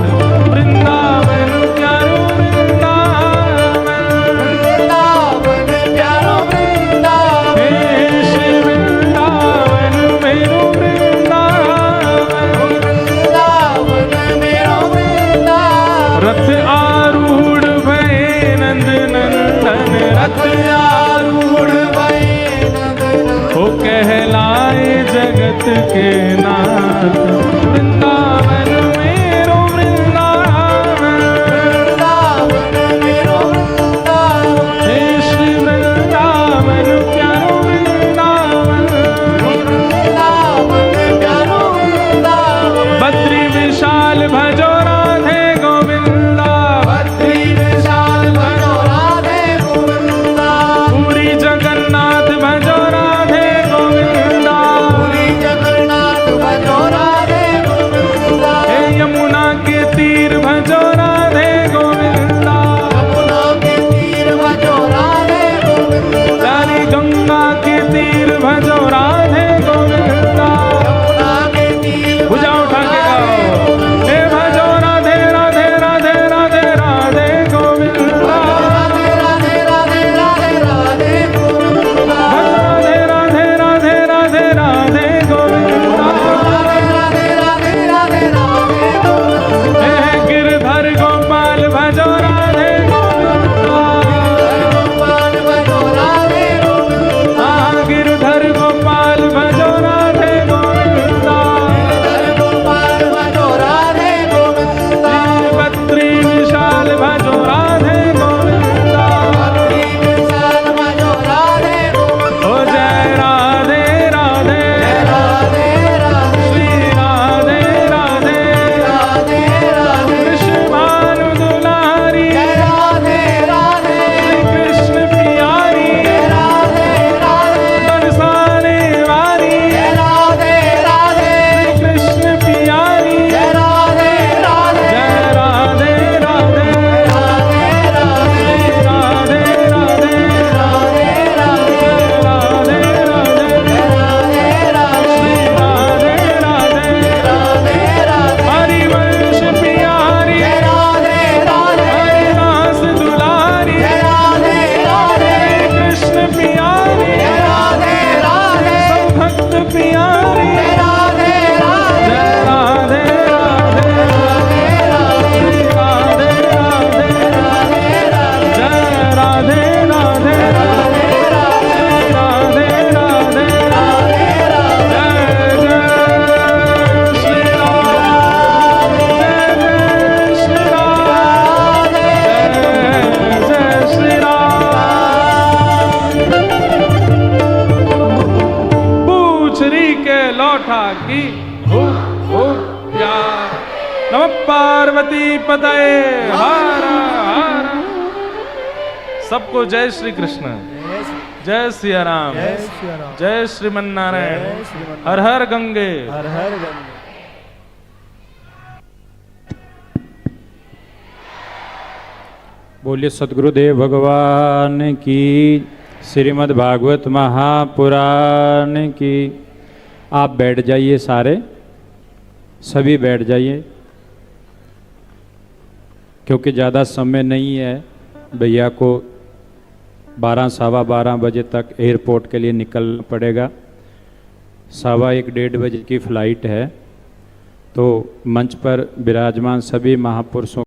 A: वृंदावन प्यारो वृंदावन,
B: वृंदावन प्यारो वृंदावन,
A: हे श्री वृंदावन मेरो वृंदावन,
B: वृंदावन मेरो वृंदावन।
A: रथ आरूढ़ भय नंद नंदन, रथ
B: आरूढ़ भये नंद नंदन।
A: हो कहलाए जगत के नाथ वृंदावन मेरो वृंदावन,
B: वृंदावन मेरो वृंदावन,
A: हे श्री वृंदावन प्यारो वृंदावन, की खूब खूब प्यार। नमः पार्वती पतये हर हर। सबको जय श्री कृष्ण, जय सिया राम,
B: जय श्री राम,
A: जय श्रीमन्नारायण,
B: जय श्रीमन
A: हर हर गंगे।
B: हर हर गंगे।
C: बोलिए सद्गुरुदेव भगवान की, श्रीमद् भागवत महापुराण की। आप बैठ जाइए, सारे सभी बैठ जाइए, क्योंकि ज़्यादा समय नहीं है। भैया को 12 सवा 12 बजे तक एयरपोर्ट के लिए निकलना पड़ेगा। 1:15 1:30 बजे की फ़्लाइट है। तो मंच पर विराजमान सभी महापुरुषों